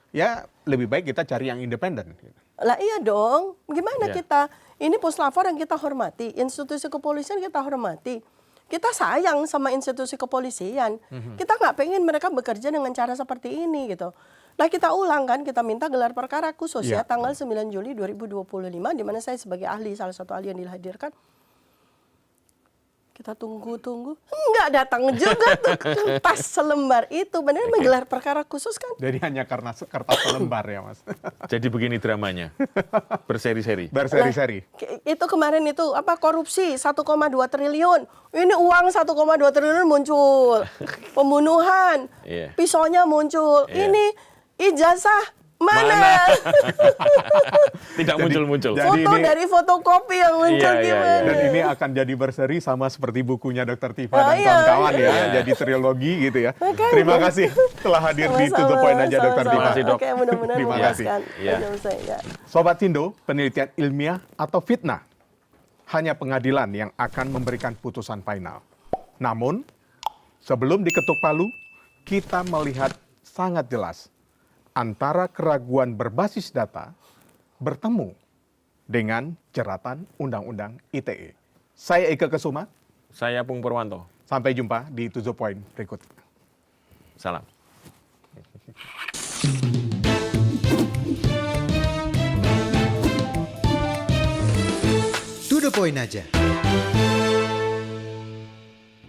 Speaker 4: ya lebih baik kita cari yang independen.
Speaker 1: Lah iya dong, gimana
Speaker 2: Iya.
Speaker 1: kita, ini puslapor yang kita hormati, institusi kepolisian kita hormati. Kita sayang sama institusi kepolisian. Kita nggak pengen mereka bekerja dengan cara seperti ini gitu. Nah kita ulang kan, kita minta gelar perkara khusus
Speaker 4: Iya.
Speaker 1: ya tanggal 9 Juli 2025 di mana saya sebagai ahli, salah satu ahli yang dihadirkan. Kita tunggu-tunggu, nggak datang juga tuh kertas selembar itu. Benar menggelar perkara khusus kan?
Speaker 4: Jadi hanya karena kertas selembar ya Mas.
Speaker 2: Jadi begini dramanya, berseri-seri.
Speaker 4: Berseri-seri.
Speaker 1: Itu kemarin itu apa korupsi 1,2 triliun. Ini uang 1,2 triliun muncul. Pembunuhan.
Speaker 2: Iya.
Speaker 1: Pisaunya muncul.
Speaker 2: Iya.
Speaker 1: Ini ijazah mana?
Speaker 2: Tidak muncul-muncul.
Speaker 4: jadi
Speaker 1: Foto
Speaker 4: ini-
Speaker 1: dari fotokopi yang muncul
Speaker 2: Iya, iya,
Speaker 1: gimana?
Speaker 2: iya.
Speaker 4: Dan ini akan jadi berseri sama seperti bukunya Dr. Tifa
Speaker 1: Oh,
Speaker 4: dan
Speaker 1: iya.
Speaker 4: kawan-kawan ya.
Speaker 2: Iya.
Speaker 4: Jadi trilogi gitu ya.
Speaker 1: Makanya.
Speaker 4: Terima kasih telah hadir di To The Point aja Dr.
Speaker 1: Sama-sama.
Speaker 4: Tifa.
Speaker 2: kasih, Dok.
Speaker 1: Oke, mudah-mudahan
Speaker 4: Terima kasih.
Speaker 1: memuaskan.
Speaker 2: Iya.
Speaker 1: Ajaran saya.
Speaker 4: Sobat Tindo, penelitian ilmiah atau fitnah hanya pengadilan yang akan memberikan putusan final. Namun, sebelum diketuk palu, kita melihat sangat jelas antara keraguan berbasis data bertemu dengan jeratan Undang-Undang ITE. Saya Eka Kesuma,
Speaker 2: Saya Pung Purwanto.
Speaker 4: sampai jumpa di To The Point berikutnya.
Speaker 2: Salam.
Speaker 3: To the point aja.